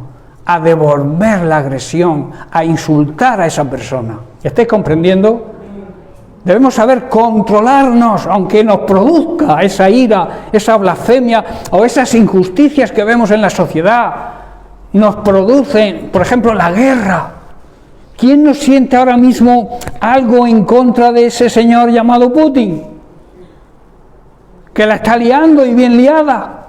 a devolver la agresión, a insultar a esa persona. ¿Estáis comprendiendo? Debemos saber controlarnos, aunque nos produzca esa ira, esa blasfemia o esas injusticias que vemos en la sociedad. Nos producen, por ejemplo, la guerra. ¿Quién no siente ahora mismo algo en contra de ese señor llamado Putin? Que la está liando y bien liada.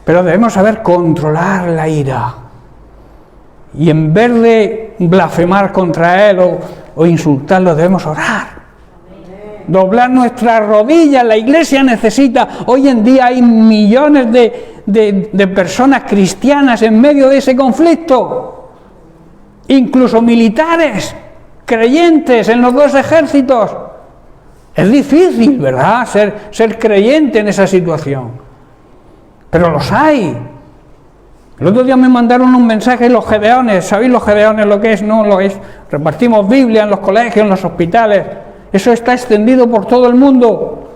Pero debemos saber controlar la ira. Y en vez de blasfemar contra él o insultarlo, debemos orar. Doblar nuestras rodillas. La Iglesia necesita, hoy en día hay millones de personas cristianas en medio de ese conflicto. Incluso militares, creyentes en los dos ejércitos. Es difícil, ¿verdad?, ser creyente en esa situación. Pero los hay. El otro día me mandaron un mensaje los gedeones. ¿Sabéis los gedeones lo que es? No lo es. Repartimos Biblia en los colegios, en los hospitales. Eso está extendido por todo el mundo.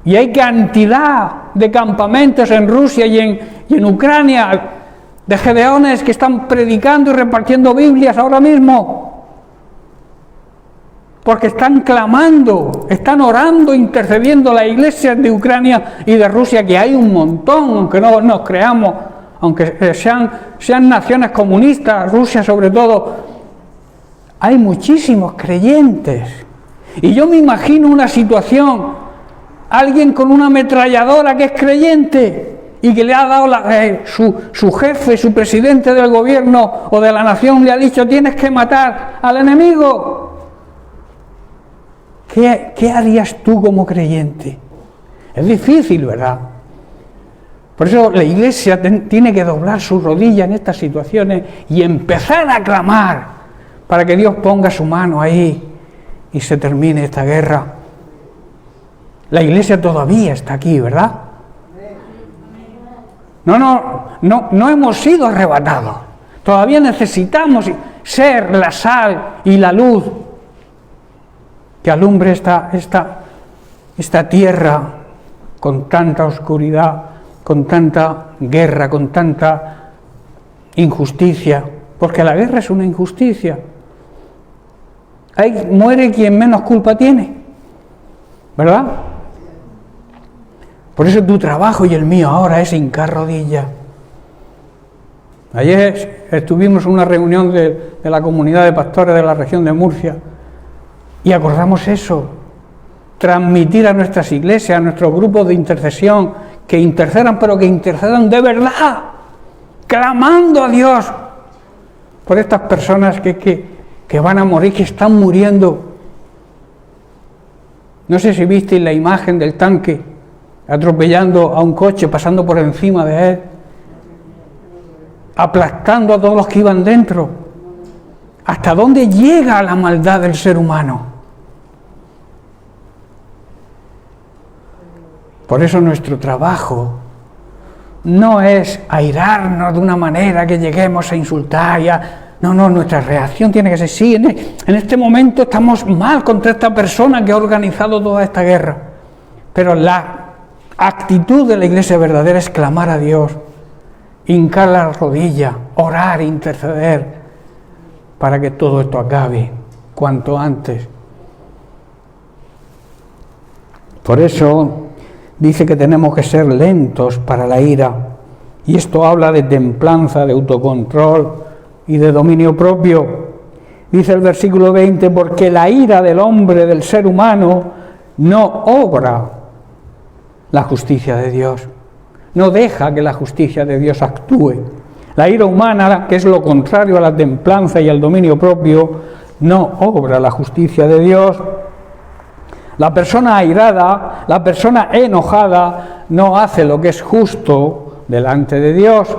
Y hay cantidad de campamentos en Rusia y en Ucrania, de gedeones que están predicando y repartiendo Biblias ahora mismo, porque están clamando, están orando, intercediendo la iglesia de Ucrania y de Rusia, que hay un montón, aunque no nos creamos, aunque sean naciones comunistas, Rusia sobre todo, hay muchísimos creyentes. Y yo me imagino una situación, alguien con una ametralladora que es creyente, y que le ha dado su jefe, su presidente del gobierno o de la nación, le ha dicho, tienes que matar al enemigo. ¿Qué harías tú como creyente? Es difícil, ¿verdad? Por eso la Iglesia tiene que doblar su rodilla en estas situaciones y empezar a clamar para que Dios ponga su mano ahí y se termine esta guerra. La Iglesia todavía está aquí, ¿verdad? No hemos sido arrebatados. Todavía necesitamos ser la sal y la luz que alumbre esta tierra con tanta oscuridad, con tanta guerra, con tanta injusticia, porque la guerra es una injusticia. Ahí muere quien menos culpa tiene, ¿verdad? Por eso tu trabajo y el mío ahora es hincar rodillas. Ayer estuvimos en una reunión de la comunidad de pastores de la región de Murcia y acordamos eso, transmitir a nuestras iglesias, a nuestros grupos de intercesión, que intercedan, pero que intercedan de verdad, clamando a Dios por estas personas que van a morir, que están muriendo. No sé si visteis la imagen del tanque atropellando a un coche, pasando por encima de él, aplastando a todos los que iban dentro. ¿Hasta dónde llega la maldad del ser humano? Por eso nuestro trabajo no es airarnos de una manera que lleguemos a insultar. No, nuestra reacción tiene que ser, sí, en este momento estamos mal contra esta persona que ha organizado toda esta guerra. Pero la actitud de la iglesia verdadera es clamar a Dios, hincar la rodilla, orar, interceder, para que todo esto acabe cuanto antes. Por eso dice que tenemos que ser lentos para la ira, y esto habla de templanza, de autocontrol y de dominio propio. Dice el versículo 20, porque la ira del hombre, del ser humano, no obra la justicia de Dios, no deja que la justicia de Dios actúe. La ira humana, que es lo contrario a la templanza y al dominio propio, no obra la justicia de Dios. La persona airada, la persona enojada, no hace lo que es justo delante de Dios.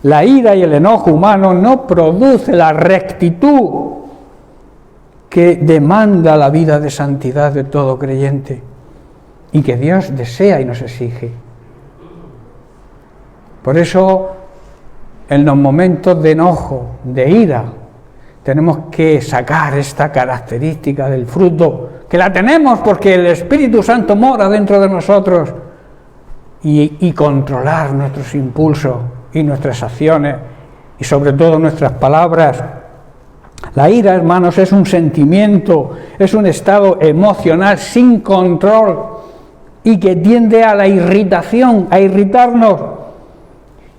La ira y el enojo humano no produce la rectitud que demanda la vida de santidad de todo creyente y que Dios desea y nos exige. Por eso, en los momentos de enojo, de ira, tenemos que sacar esta característica del fruto, que la tenemos porque el Espíritu Santo mora dentro de nosotros, y controlar nuestros impulsos y nuestras acciones y sobre todo nuestras palabras. La ira, hermanos, es un sentimiento, es un estado emocional sin control y que tiende a la irritación, a irritarnos.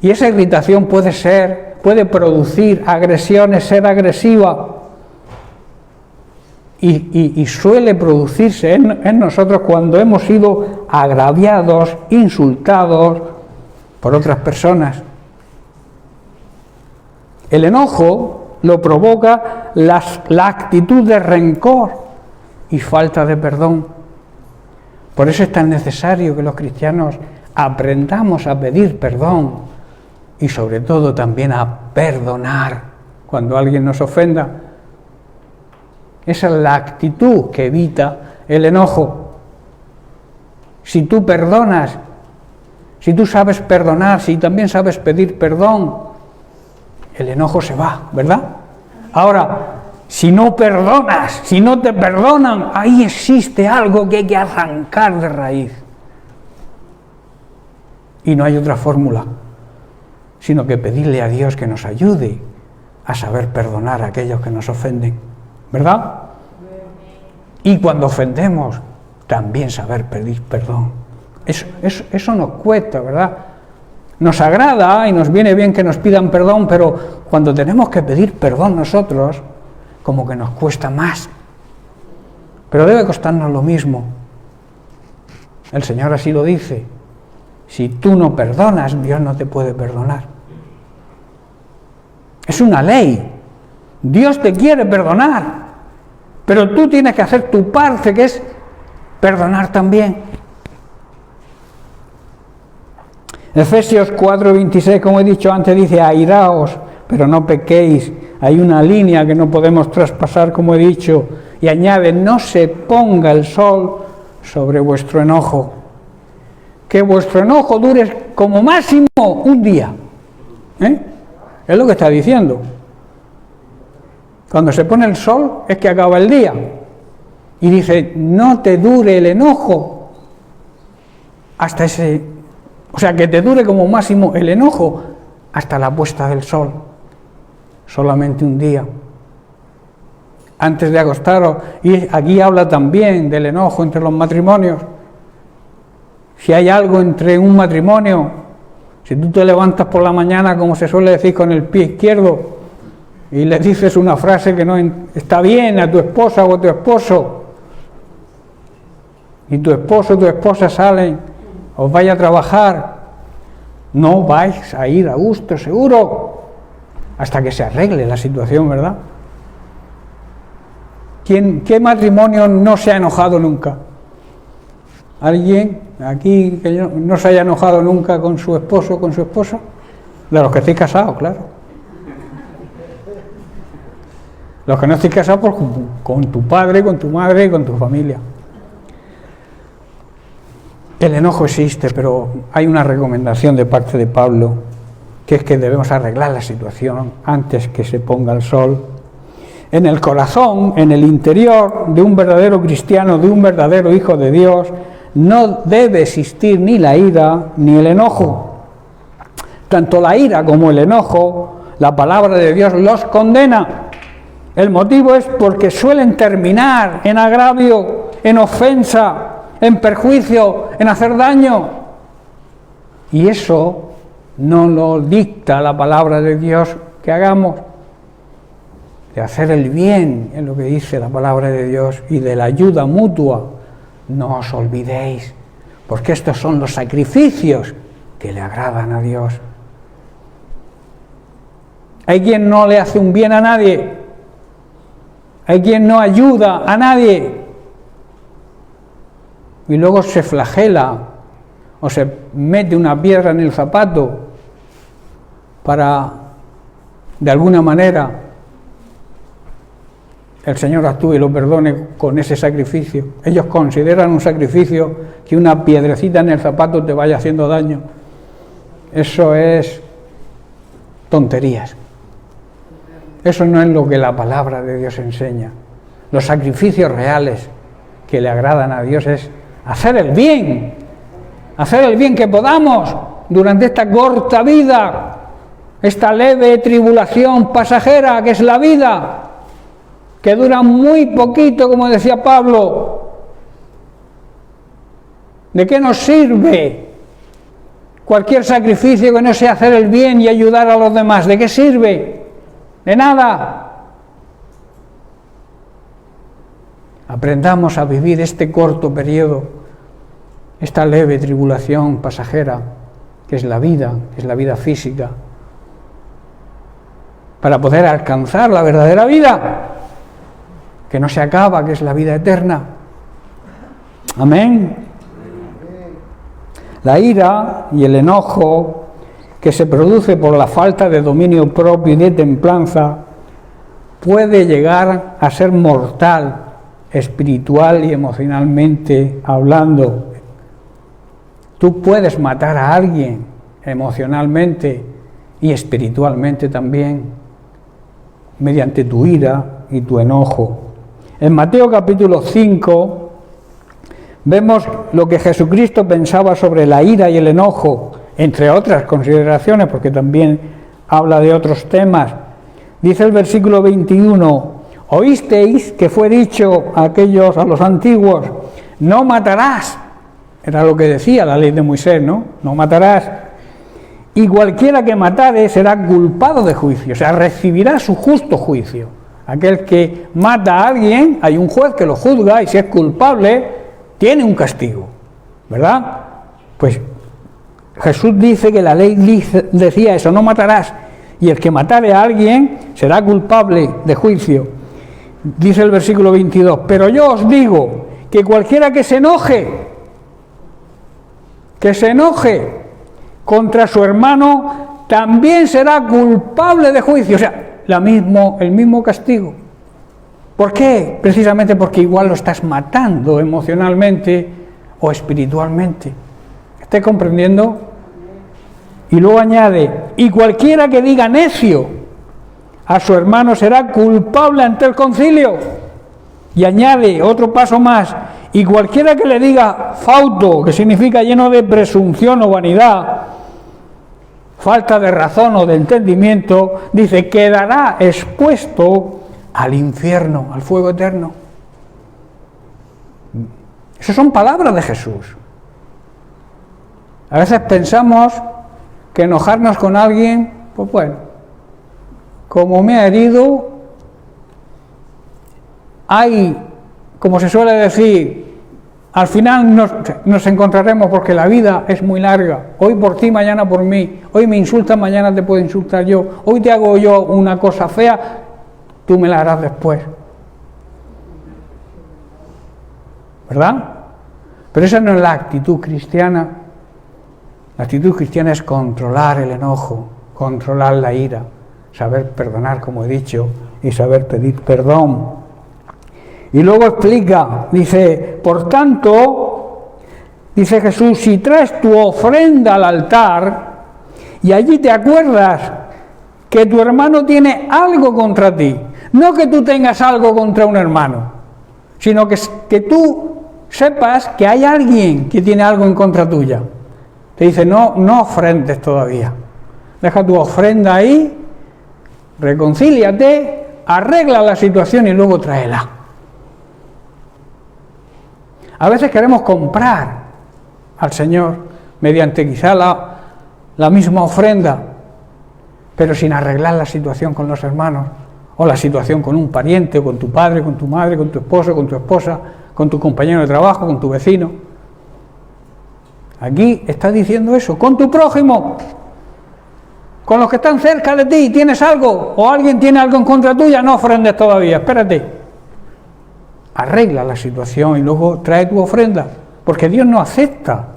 Y esa irritación puede producir agresiones, ser agresiva. Y suele producirse en nosotros cuando hemos sido agraviados, insultados por otras personas. El enojo lo provoca la actitud de rencor y falta de perdón. Por eso es tan necesario que los cristianos aprendamos a pedir perdón y sobre todo también a perdonar cuando alguien nos ofenda. Esa es la actitud que evita el enojo. Si tú perdonas, si tú sabes perdonar, si también sabes pedir perdón, el enojo se va, ¿verdad? Ahora, si no perdonas, si no te perdonan, ahí existe algo que hay que arrancar de raíz. Y no hay otra fórmula, sino que pedirle a Dios que nos ayude a saber perdonar a aquellos que nos ofenden, ¿verdad? Y cuando ofendemos, también saber pedir perdón. Eso nos cuesta, ¿verdad? Nos agrada y nos viene bien que nos pidan perdón, pero cuando tenemos que pedir perdón nosotros, como que nos cuesta más. Pero debe costarnos lo mismo. El Señor así lo dice. Si tú no perdonas, Dios no te puede perdonar. Es una ley. Dios te quiere perdonar, pero tú tienes que hacer tu parte, que es perdonar también. Efesios 4:26, como he dicho antes, dice: airaos, pero no pequéis. Hay una línea que no podemos traspasar, como he dicho, Y añade, no se ponga el sol sobre vuestro enojo. Que vuestro enojo dure como máximo un día. Es lo que está diciendo. Cuando se pone el sol es que acaba el día. Y dice, no te dure el enojo hasta ese... O sea, que te dure como máximo el enojo hasta la puesta del sol. Solamente un día. Antes de acostaros. Y aquí habla también del enojo entre los matrimonios. Si hay algo entre un matrimonio, si tú te levantas por la mañana, como se suele decir, con el pie izquierdo, y le dices una frase que no está bien a tu esposa o a tu esposo, y tu esposo o tu esposa salen, os vais a trabajar, no vais a ir a gusto, seguro, hasta que se arregle la situación, ¿verdad? ¿Qué matrimonio no se ha enojado nunca? ¿Alguien aquí que no se haya enojado nunca con su esposo o con su esposa? De los que estéis casados, claro. Los que no estéis casados, pues con tu padre, con tu madre, con tu familia. El enojo existe, pero hay una recomendación de parte de Pablo, que es que debemos arreglar la situación antes que se ponga el sol. En el corazón, en el interior de un verdadero cristiano, de un verdadero hijo de Dios, no debe existir ni la ira ni el enojo. Tanto la ira como el enojo, la palabra de Dios los condena. El motivo es porque suelen terminar en agravio, en ofensa, en perjuicio, en hacer daño. Y eso no lo dicta la palabra de Dios que hagamos. De hacer el bien, es lo que dice la palabra de Dios, y de la ayuda mutua. No os olvidéis, porque estos son los sacrificios que le agradan a Dios. Hay quien no le hace un bien a nadie, hay quien no ayuda a nadie, y luego se flagela o se mete una piedra en el zapato para, de alguna manera, el Señor actúe y lo perdone con ese sacrificio. Ellos consideran un sacrificio que una piedrecita en el zapato te vaya haciendo daño. Eso es tonterías. Eso no es lo que la palabra de Dios enseña. Los sacrificios reales que le agradan a Dios es hacer el bien que podamos durante esta corta vida, esta leve tribulación pasajera que es la vida, que dura muy poquito, como decía Pablo. ¿De qué nos sirve cualquier sacrificio que no sea hacer el bien y ayudar a los demás? ¿De qué sirve? De nada. Aprendamos a vivir este corto periodo, esta leve tribulación pasajera, que es la vida física, para poder alcanzar la verdadera vida, que no se acaba, que es la vida eterna. Amén. La ira y el enojo que se produce por la falta de dominio propio y de templanza puede llegar a ser mortal, espiritual y emocionalmente hablando. Tú puedes matar a alguien emocionalmente y espiritualmente también, mediante tu ira y tu enojo. En Mateo capítulo 5 vemos lo que Jesucristo pensaba sobre la ira y el enojo, entre otras consideraciones, porque también habla de otros temas. Dice el versículo 21, oísteis que fue dicho a los antiguos, no matarás. Era lo que decía la ley de Moisés, ¿no? No matarás. Y cualquiera que matare será culpado de juicio, o sea, recibirá su justo juicio. Aquel que mata a alguien, hay un juez que lo juzga y si es culpable, tiene un castigo, ¿verdad? Pues Jesús dice que la ley decía eso, no matarás, y el que matare a alguien será culpable de juicio. Dice el versículo 22, pero yo os digo que cualquiera que se enoje contra su hermano, también será culpable de juicio, o sea, el mismo castigo. ¿Por qué? Precisamente porque igual lo estás matando emocionalmente o espiritualmente. ¿Estás comprendiendo? Y luego añade, y cualquiera que diga necio a su hermano será culpable ante el concilio. Y añade otro paso más, y cualquiera que le diga fauto, que significa lleno de presunción o vanidad, falta de razón o de entendimiento, dice, quedará expuesto al infierno, al fuego eterno. Esas son palabras de Jesús. A veces pensamos que enojarnos con alguien, pues bueno, como me ha herido, hay, como se suele decir, al final nos encontraremos porque la vida es muy larga. Hoy por ti, mañana por mí. Hoy me insultas, mañana te puedo insultar yo. Hoy te hago yo una cosa fea, tú me la harás después. ¿Verdad? Pero esa no es la actitud cristiana. La actitud cristiana es controlar el enojo, controlar la ira, saber perdonar, como he dicho, y saber pedir perdón. Y luego explica, dice, por tanto, dice Jesús, si traes tu ofrenda al altar y allí te acuerdas que tu hermano tiene algo contra ti, no que tú tengas algo contra un hermano, sino que tú sepas que hay alguien que tiene algo en contra tuya. Te dice, no ofrendes todavía, deja tu ofrenda ahí, reconcíliate, arregla la situación y luego tráela. A veces queremos comprar al Señor mediante quizá la misma ofrenda, pero sin arreglar la situación con los hermanos, o la situación con un pariente, o con tu padre, con tu madre, con tu esposo, con tu esposa, con tu compañero de trabajo, con tu vecino. Aquí está diciendo eso, con tu prójimo, con los que están cerca de ti, tienes algo, o alguien tiene algo en contra tuya, no ofrendes todavía, espérate. Arregla la situación y luego trae tu ofrenda, porque Dios no acepta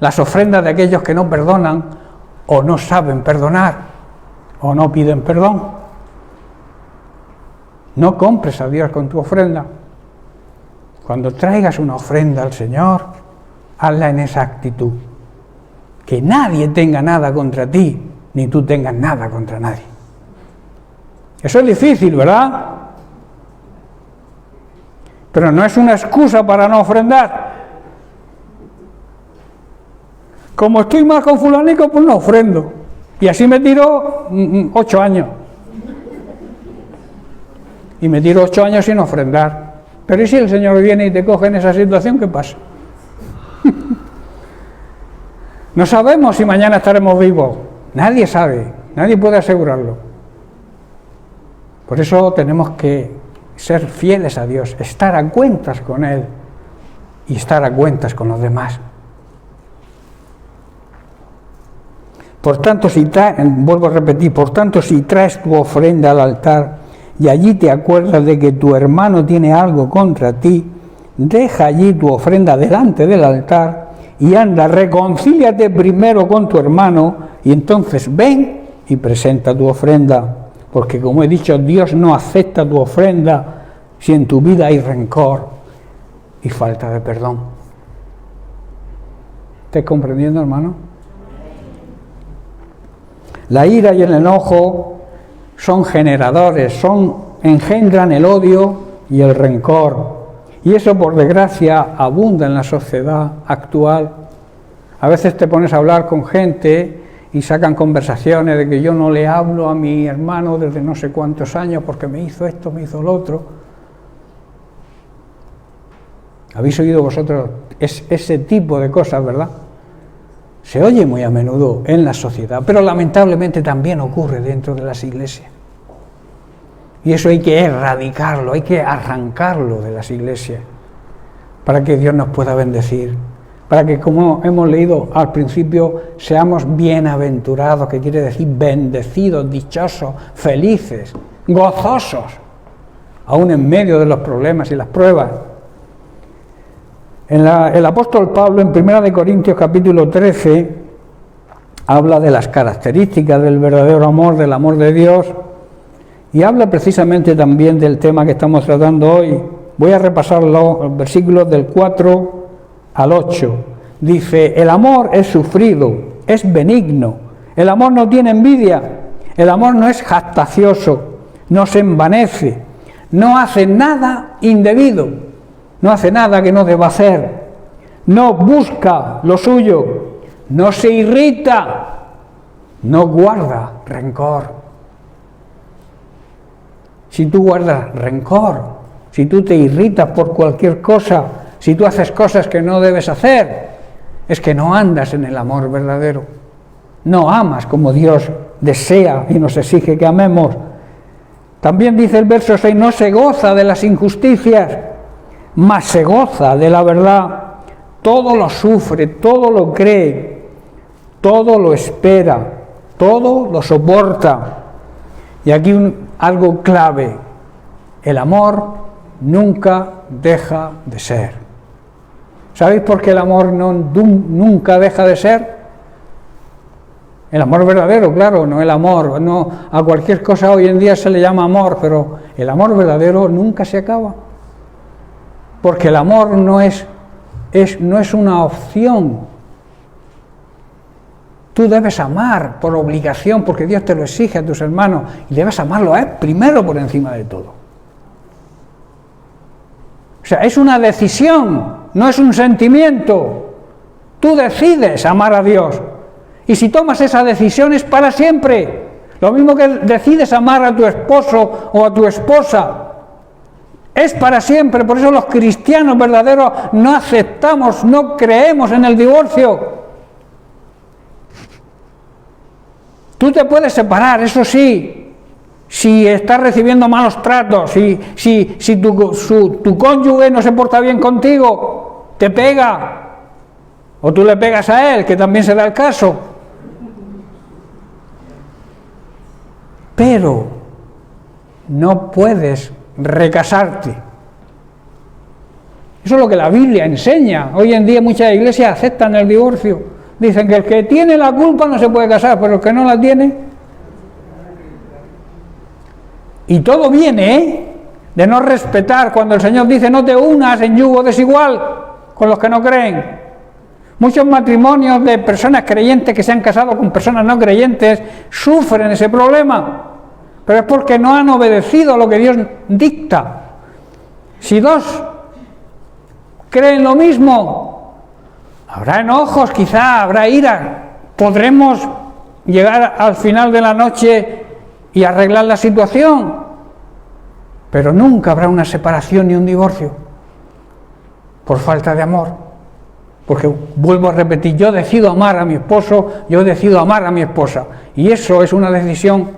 las ofrendas de aquellos que no perdonan o no saben perdonar o no piden perdón. No compres a Dios con tu ofrenda. Cuando traigas una ofrenda al Señor, hazla en esa actitud, que nadie tenga nada contra ti, ni tú tengas nada contra nadie. Eso es difícil, ¿verdad? Pero no es una excusa para no ofrendar. Como estoy mal con fulanico, pues no ofrendo. Y así me tiro 8 años. Y me tiro 8 años sin ofrendar. Pero ¿y si el Señor viene y te coge en esa situación, qué pasa? No sabemos si mañana estaremos vivos. Nadie sabe, nadie puede asegurarlo. Por eso tenemos que ser fieles a Dios, estar a cuentas con Él y estar a cuentas con los demás. Por tanto, vuelvo a repetir, por tanto, si traes tu ofrenda al altar y allí te acuerdas de que tu hermano tiene algo contra ti, deja allí tu ofrenda delante del altar y anda, reconcíliate primero con tu hermano y entonces ven y presenta tu ofrenda. Porque como he dicho, Dios no acepta tu ofrenda si en tu vida hay rencor y falta de perdón. ¿Estás comprendiendo, hermano? La ira y el enojo son generadores, engendran el odio y el rencor. Y eso, por desgracia, abunda en la sociedad actual. A veces te pones a hablar con gente y sacan conversaciones de que yo no le hablo a mi hermano desde no sé cuántos años porque me hizo esto, me hizo lo otro. ¿Habéis oído vosotros ese tipo de cosas, verdad? Se oye muy a menudo en la sociedad, pero lamentablemente también ocurre dentro de las iglesias. Y eso hay que erradicarlo, hay que arrancarlo de las iglesias para que Dios nos pueda bendecir. Para que, como hemos leído al principio, seamos bienaventurados, que quiere decir bendecidos, dichosos, felices, gozosos, aún en medio de los problemas y las pruebas. El apóstol Pablo, en 1 Corintios capítulo 13, habla de las características del verdadero amor, del amor de Dios, y habla precisamente también del tema que estamos tratando hoy. Voy a repasar los versículos del 4 al 8. Dice, el amor es sufrido, es benigno, el amor no tiene envidia, el amor no es jactancioso, no se envanece, no hace nada indebido, no hace nada que no deba hacer, no busca lo suyo, no se irrita, no guarda rencor. Si tú guardas rencor, si tú te irritas por cualquier cosa, si tú haces cosas que no debes hacer, es que no andas en el amor verdadero. No amas como Dios desea y nos exige que amemos. También dice el verso 6, no se goza de las injusticias, mas se goza de la verdad. Todo lo sufre, todo lo cree, todo lo espera, todo lo soporta. Y aquí algo clave, el amor nunca deja de ser. ¿Sabéis por qué el amor nunca deja de ser? El amor verdadero, claro, no el amor, no a cualquier cosa hoy en día se le llama amor, pero el amor verdadero nunca se acaba. Porque el amor no es una opción. Tú debes amar por obligación, porque Dios te lo exige a tus hermanos, y debes amarlo a Él primero por encima de todo. O sea, es una decisión, no es un sentimiento. Tú decides amar a Dios. Y si tomas esa decisión es para siempre. Lo mismo que decides amar a tu esposo o a tu esposa. Es para siempre. Por eso los cristianos verdaderos no aceptamos, no creemos en el divorcio. Tú te puedes separar, eso sí, si estás recibiendo malos tratos, si tu cónyuge no se porta bien contigo, te pega, o tú le pegas a él, que también se da el caso. Pero no puedes recasarte. Eso es lo que la Biblia enseña. Hoy en día muchas iglesias aceptan el divorcio. Dicen que el que tiene la culpa no se puede casar, pero el que no la tiene. Y todo viene de no respetar cuando el Señor dice no te unas en yugo desigual con los que no creen. Muchos matrimonios de personas creyentes que se han casado con personas no creyentes sufren ese problema, pero es porque no han obedecido lo que Dios dicta. Si dos creen lo mismo, habrá enojos, quizá habrá ira, podremos llegar al final de la noche y arreglar la situación, pero nunca habrá una separación ni un divorcio por falta de amor. Porque vuelvo a repetir, yo decido amar a mi esposo, yo decido amar a mi esposa, y eso es una decisión,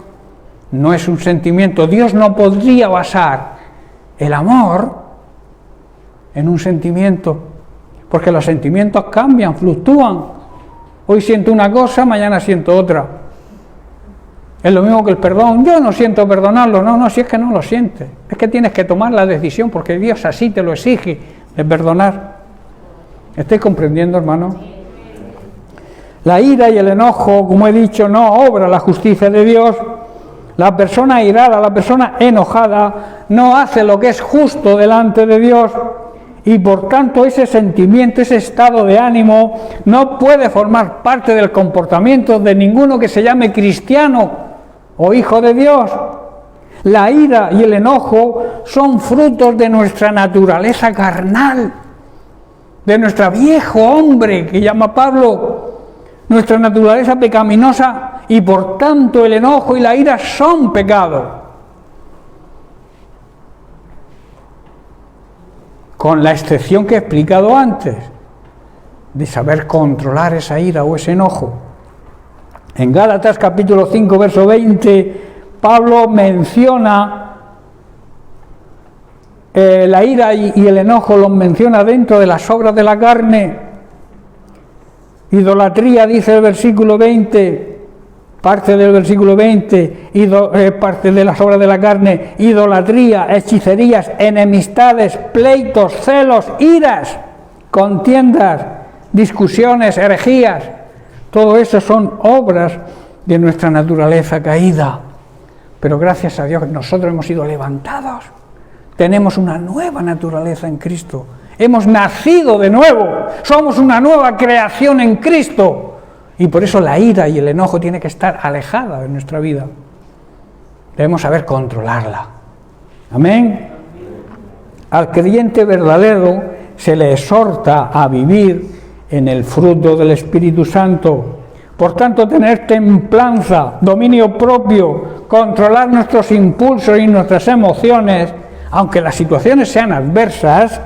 no es un sentimiento. Dios no podría basar el amor en un sentimiento, porque los sentimientos cambian, fluctúan. Hoy siento una cosa, mañana siento otra. Es lo mismo que el perdón. Yo no siento perdonarlo, no, si es que no lo sientes, es que tienes que tomar la decisión, porque Dios así te lo exige, de perdonar. ¿Estáis comprendiendo, hermano? La ira y el enojo, como he dicho, no obra la justicia de Dios. La persona irada, la persona enojada, no hace lo que es justo delante de Dios, y por tanto ese sentimiento, ese estado de ánimo, no puede formar parte del comportamiento de ninguno que se llame cristiano o hijo de Dios. La ira y el enojo son frutos de nuestra naturaleza carnal, de nuestro viejo hombre, que llama Pablo, nuestra naturaleza pecaminosa, y por tanto el enojo y la ira son pecado. Con la excepción que he explicado antes, de saber controlar esa ira o ese enojo. En Gálatas capítulo 5, verso 20, Pablo menciona la ira y el enojo, los menciona dentro de las obras de la carne. Idolatría, dice el versículo 20, parte del versículo 20, parte de las obras de la carne: idolatría, hechicerías, enemistades, pleitos, celos, iras, contiendas, discusiones, herejías. Todo eso son obras de nuestra naturaleza caída. pero gracias a Dios nosotros hemos sido levantados. Tenemos una nueva naturaleza en Cristo. Hemos nacido de nuevo. Somos una nueva creación en Cristo. Y por eso la ira y el enojo tiene que estar alejada de nuestra vida. Debemos saber controlarla. Amén. Al creyente verdadero se le exhorta a vivir en el fruto del Espíritu Santo. Por tanto, tener templanza, dominio propio, controlar nuestros impulsos y nuestras emociones, aunque las situaciones sean adversas,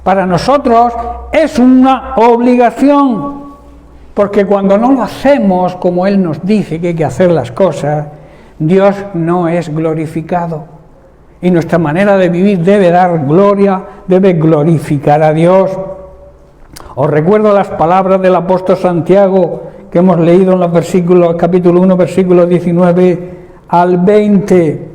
para nosotros es una obligación, porque cuando no lo hacemos como Él nos dice que hay que hacer las cosas, Dios no es glorificado. Y nuestra manera de vivir debe dar gloria, debe glorificar a Dios. Os recuerdo las palabras del apóstol Santiago que hemos leído en los versículos, capítulo 1, versículos 19 al 20.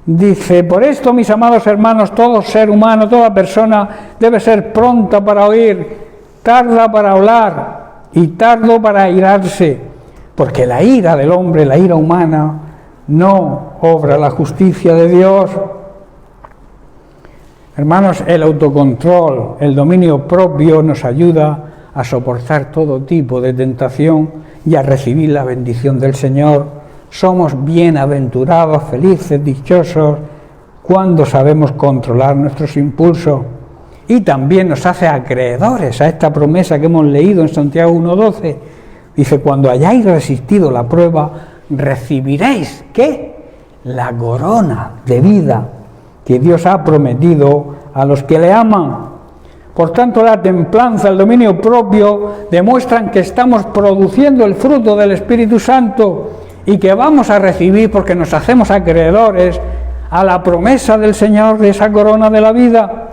Dice: por esto, mis amados hermanos, todo ser humano, toda persona debe ser pronta para oír, tarda para hablar y tardo para airarse, porque la ira del hombre, la ira humana, no obra la justicia de Dios. Hermanos, el autocontrol, el dominio propio nos ayuda a soportar todo tipo de tentación y a recibir la bendición del Señor. Somos bienaventurados, felices, dichosos, cuando sabemos controlar nuestros impulsos. Y también nos hace acreedores a esta promesa que hemos leído en Santiago 1:12. Dice: cuando hayáis resistido la prueba, recibiréis, ¿qué? La corona de vida que Dios ha prometido a los que le aman. Por tanto, la templanza, el dominio propio, demuestran que estamos produciendo el fruto del Espíritu Santo y que vamos a recibir, porque nos hacemos acreedores a la promesa del Señor de esa corona de la vida.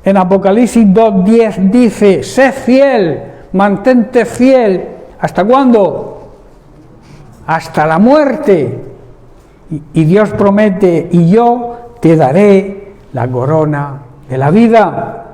En Apocalipsis 2:10 dice: sé fiel, mantente fiel. ¿Hasta cuándo? Hasta la muerte. Y Dios promete: y yo te daré la corona de la vida.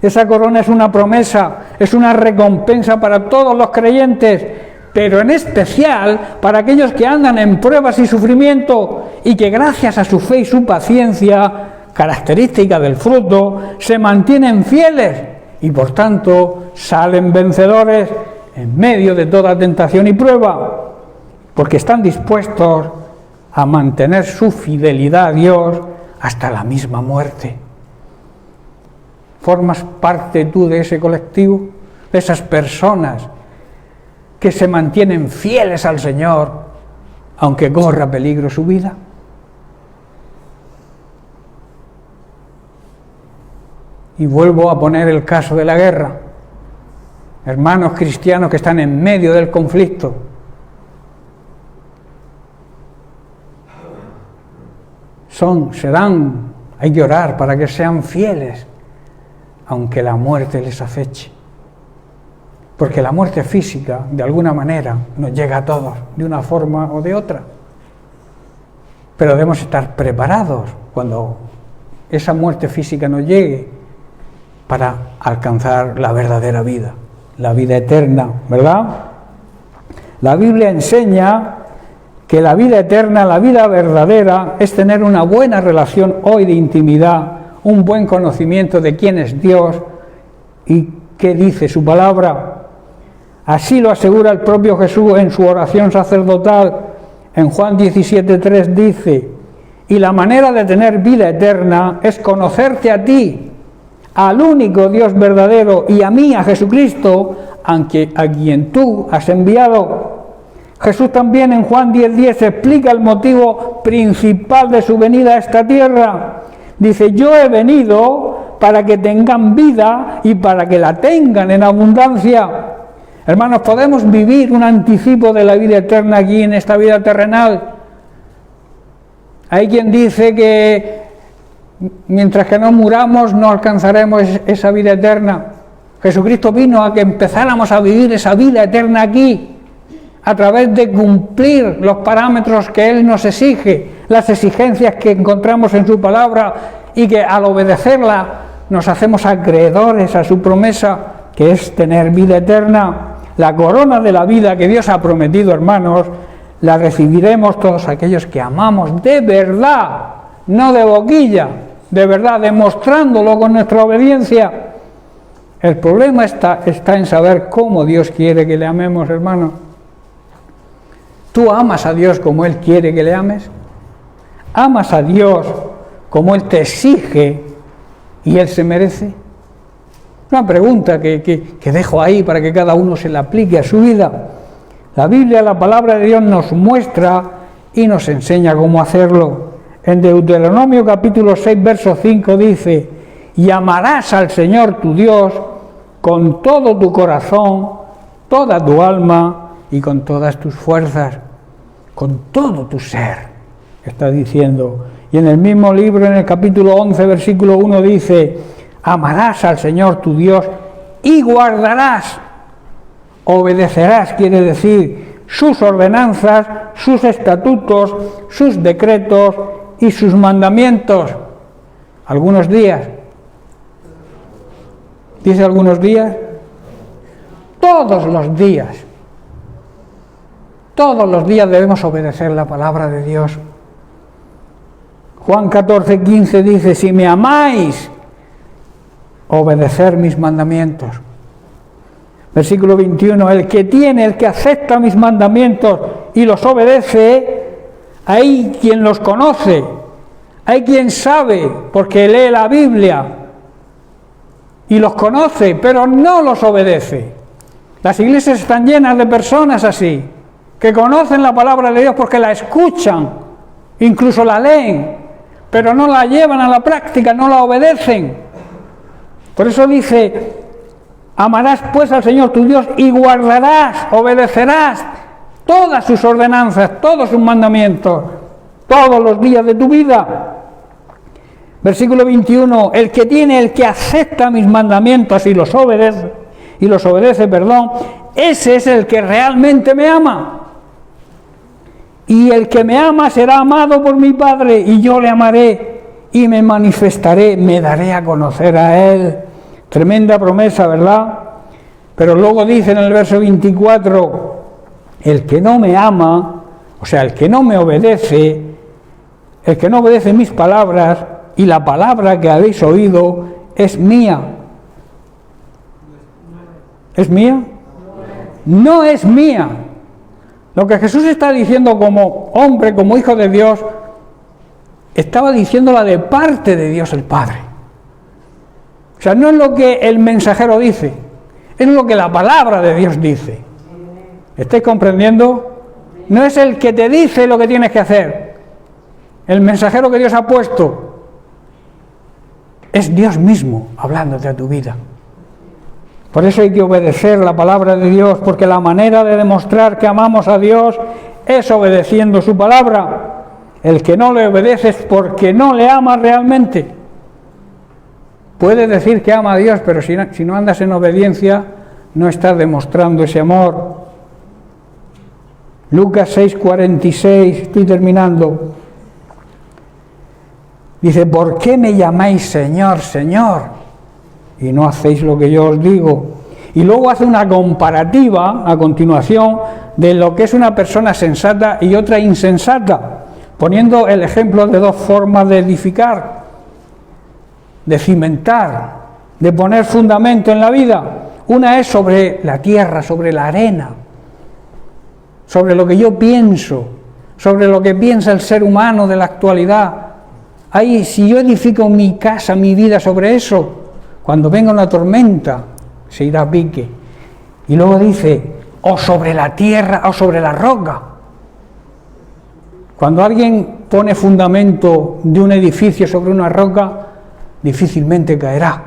Esa corona es una promesa, es una recompensa para todos los creyentes, pero en especial para aquellos que andan en pruebas y sufrimiento y que gracias a su fe y su paciencia, característica del fruto, se mantienen fieles y por tanto salen vencedores en medio de toda tentación y prueba, porque están dispuestos a mantener su fidelidad a Dios hasta la misma muerte. ¿Formas parte tú de ese colectivo? De esas personas que se mantienen fieles al Señor, aunque corra peligro su vida. Y vuelvo a poner el caso de la guerra. Hermanos cristianos que están en medio del conflicto. Hay que orar para que sean fieles, aunque la muerte les aceche. Porque la muerte física, de alguna manera, nos llega a todos, de una forma o de otra. Pero debemos estar preparados cuando esa muerte física nos llegue para alcanzar la verdadera vida, la vida eterna, ¿verdad? La Biblia enseña que la vida eterna, la vida verdadera, es tener una buena relación hoy de intimidad, un buen conocimiento de quién es Dios y qué dice su palabra. Así lo asegura el propio Jesús en su oración sacerdotal. En Juan 17:3 dice: y la manera de tener vida eterna es conocerte a ti, al único Dios verdadero, y a mí, a Jesucristo, a quien tú has enviado. Jesús también en Juan 10:10 explica el motivo principal de su venida a esta tierra. Dice: yo he venido para que tengan vida y para que la tengan en abundancia. Hermanos, ¿podemos vivir un anticipo de la vida eterna aquí en esta vida terrenal? Hay quien dice que mientras que no muramos no alcanzaremos esa vida eterna. Jesucristo vino a que empezáramos a vivir esa vida eterna aquí, a través de cumplir los parámetros que Él nos exige, las exigencias que encontramos en su palabra, y que al obedecerla nos hacemos acreedores a su promesa, que es tener vida eterna. La corona de la vida que Dios ha prometido, hermanos, la recibiremos todos aquellos que amamos de verdad, no de boquilla, de verdad, demostrándolo con nuestra obediencia. El problema está en saber cómo Dios quiere que le amemos, hermano. ¿Tú amas a Dios como Él quiere que le ames? ¿Amas a Dios como Él te exige y Él se merece? Una pregunta que dejo ahí para que cada uno se la aplique a su vida. La Biblia, la palabra de Dios, nos muestra y nos enseña cómo hacerlo. En Deuteronomio capítulo 6, verso 5 dice: y amarás al Señor tu Dios con todo tu corazón, toda tu alma y con todas tus fuerzas, con todo tu ser, está diciendo. Y en el mismo libro, en el capítulo 11, versículo 1 dice: amarás al Señor tu Dios y guardarás. Obedecerás, quiere decir, sus ordenanzas, sus estatutos, sus decretos y sus mandamientos. Algunos días. ¿Dice algunos días? Todos los días. Todos los días debemos obedecer la palabra de Dios. Juan 14, 15 dice: si me amáis, obedecer mis mandamientos. Versículo 21, el que acepta mis mandamientos y los obedece, hay quien los conoce, hay quien sabe, porque lee la Biblia y los conoce, pero no los obedece. Las iglesias están llenas de personas así, que conocen la palabra de Dios porque la escuchan, incluso la leen, pero no la llevan a la práctica, no la obedecen. Por eso dice: amarás pues al Señor tu Dios y guardarás, obedecerás todas sus ordenanzas, todos sus mandamientos, todos los días de tu vida. Versículo 21, el que acepta mis mandamientos y los obedece, ese es el que realmente me ama. Y el que me ama será amado por mi Padre, y yo le amaré y me manifestaré, me daré a conocer a Él. Tremenda promesa, ¿verdad? Pero luego dice en el verso 24, el que no me ama, o sea, el que no me obedece, el que no obedece mis palabras, y la palabra que habéis oído es mía. ¿Es mía? No es mía. Lo que Jesús está diciendo como hombre, como hijo de Dios, estaba diciéndola de parte de Dios el Padre. O sea, no es lo que el mensajero dice, es lo que la palabra de Dios dice. ¿Estáis comprendiendo? No es el que te dice lo que tienes que hacer. El mensajero que Dios ha puesto es Dios mismo hablándote a tu vida. Por eso hay que obedecer la palabra de Dios, porque la manera de demostrar que amamos a Dios es obedeciendo su palabra. El que no le obedece es porque no le ama realmente. Puedes decir que ama a Dios, pero si no andas en obediencia, no estás demostrando ese amor. Lucas 6:46, estoy terminando. Dice: ¿por qué me llamáis Señor, Señor? Y no hacéis lo que yo os digo. Y luego hace una comparativa a continuación de lo que es una persona sensata y otra insensata, poniendo el ejemplo de dos formas de edificar, de cimentar, de poner fundamento en la vida. Una es sobre la tierra, sobre la arena, sobre lo que yo pienso, sobre lo que piensa el ser humano de la actualidad. Ahí, si yo edifico mi casa, mi vida sobre eso, cuando venga una tormenta, se irá a pique. Y luego dice: o sobre la tierra o sobre la roca. Cuando alguien pone fundamento de un edificio sobre una roca, difícilmente caerá.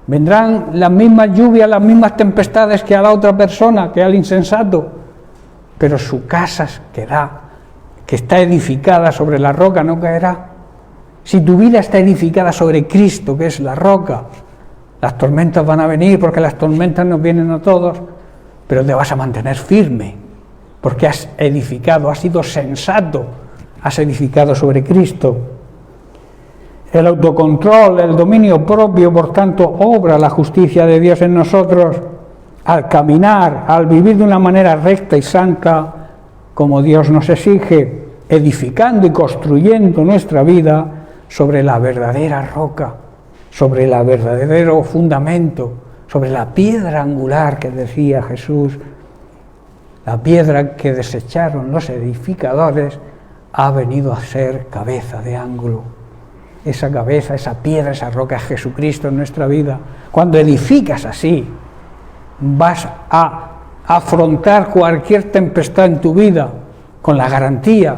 Vendrán las mismas lluvias, las mismas tempestades que a la otra persona, que al insensato, pero su casa que está edificada sobre la roca, no caerá. Si tu vida está edificada sobre Cristo, que es la roca, las tormentas van a venir, porque las tormentas nos vienen a todos, pero te vas a mantener firme, porque has edificado, has sido sensato, has edificado sobre Cristo. El autocontrol, el dominio propio, por tanto, obra la justicia de Dios en nosotros al caminar, al vivir de una manera recta y santa como Dios nos exige, edificando y construyendo nuestra vida sobre la verdadera roca, sobre el verdadero fundamento, sobre la piedra angular que decía Jesús, la piedra que desecharon los edificadores ha venido a ser cabeza de ángulo. Esa cabeza, esa piedra, esa roca es Jesucristo en nuestra vida. Cuando edificas así, vas a afrontar cualquier tempestad en tu vida con la garantía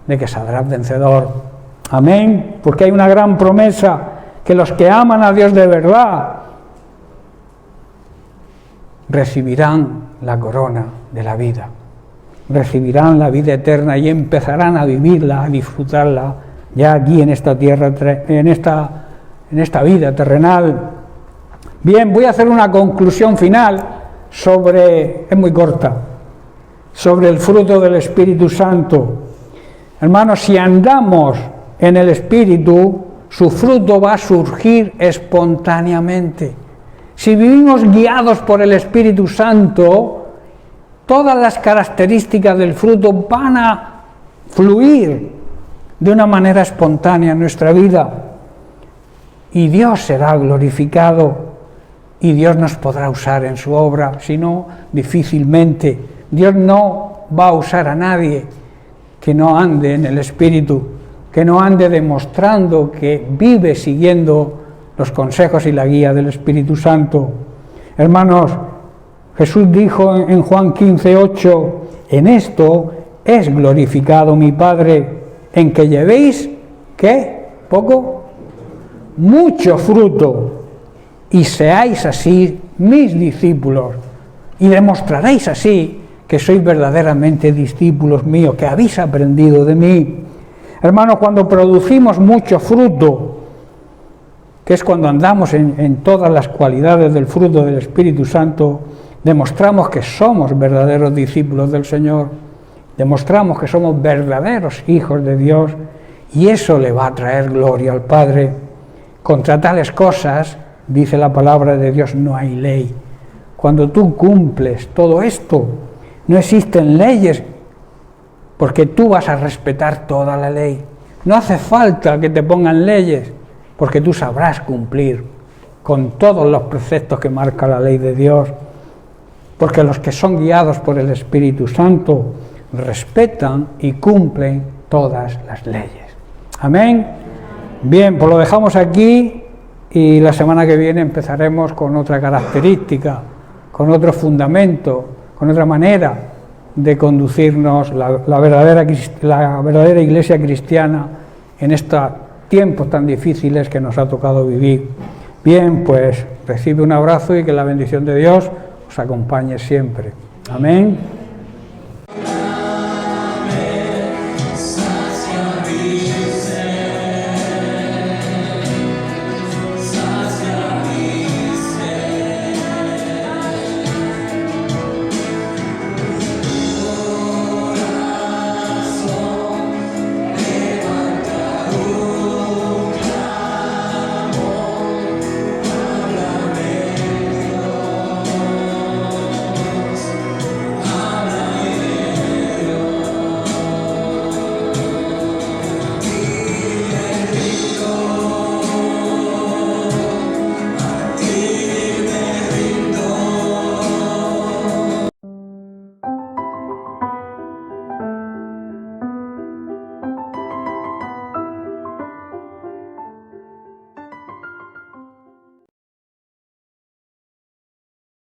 de que saldrás vencedor. Amén, porque hay una gran promesa, que los que aman a Dios de verdad recibirán la corona de la vida, recibirán la vida eterna y empezarán a vivirla, a disfrutarla ya aquí en esta tierra, en esta vida terrenal. Bien, voy a hacer una conclusión final es muy corta, sobre el fruto del Espíritu Santo. Hermanos, si andamos en el Espíritu, su fruto va a surgir espontáneamente. Si vivimos guiados por el Espíritu Santo, todas las características del fruto van a fluir de una manera espontánea en nuestra vida. Y Dios será glorificado y Dios nos podrá usar en su obra, si no, difícilmente. Dios no va a usar a nadie que no ande en el Espíritu, que no ande demostrando que vive siguiendo los consejos y la guía del Espíritu Santo. Hermanos, Jesús dijo en Juan 15:8, en esto es glorificado mi Padre, en que llevéis, ¿qué? ¿Poco? Mucho fruto, y seáis así mis discípulos, y demostraréis así que sois verdaderamente discípulos míos, que habéis aprendido de mí. Hermanos, cuando producimos mucho fruto, que es cuando andamos en todas las cualidades del fruto del Espíritu Santo, demostramos que somos verdaderos discípulos del Señor, demostramos que somos verdaderos hijos de Dios, y eso le va a traer gloria al Padre. Contra tales cosas, dice la palabra de Dios, no hay ley. Cuando tú cumples todo esto, no existen leyes, porque tú vas a respetar toda la ley. No hace falta que te pongan leyes, porque tú sabrás cumplir con todos los preceptos que marca la ley de Dios, porque los que son guiados por el Espíritu Santo respetan y cumplen todas las leyes. Amén. Bien, pues lo dejamos aquí y la semana que viene empezaremos con otra característica, con otro fundamento, con otra manera de conducirnos la verdadera iglesia cristiana en estos tiempos tan difíciles que nos ha tocado vivir. Bien, pues recibe un abrazo y que la bendición de Dios os acompañe siempre. Amén.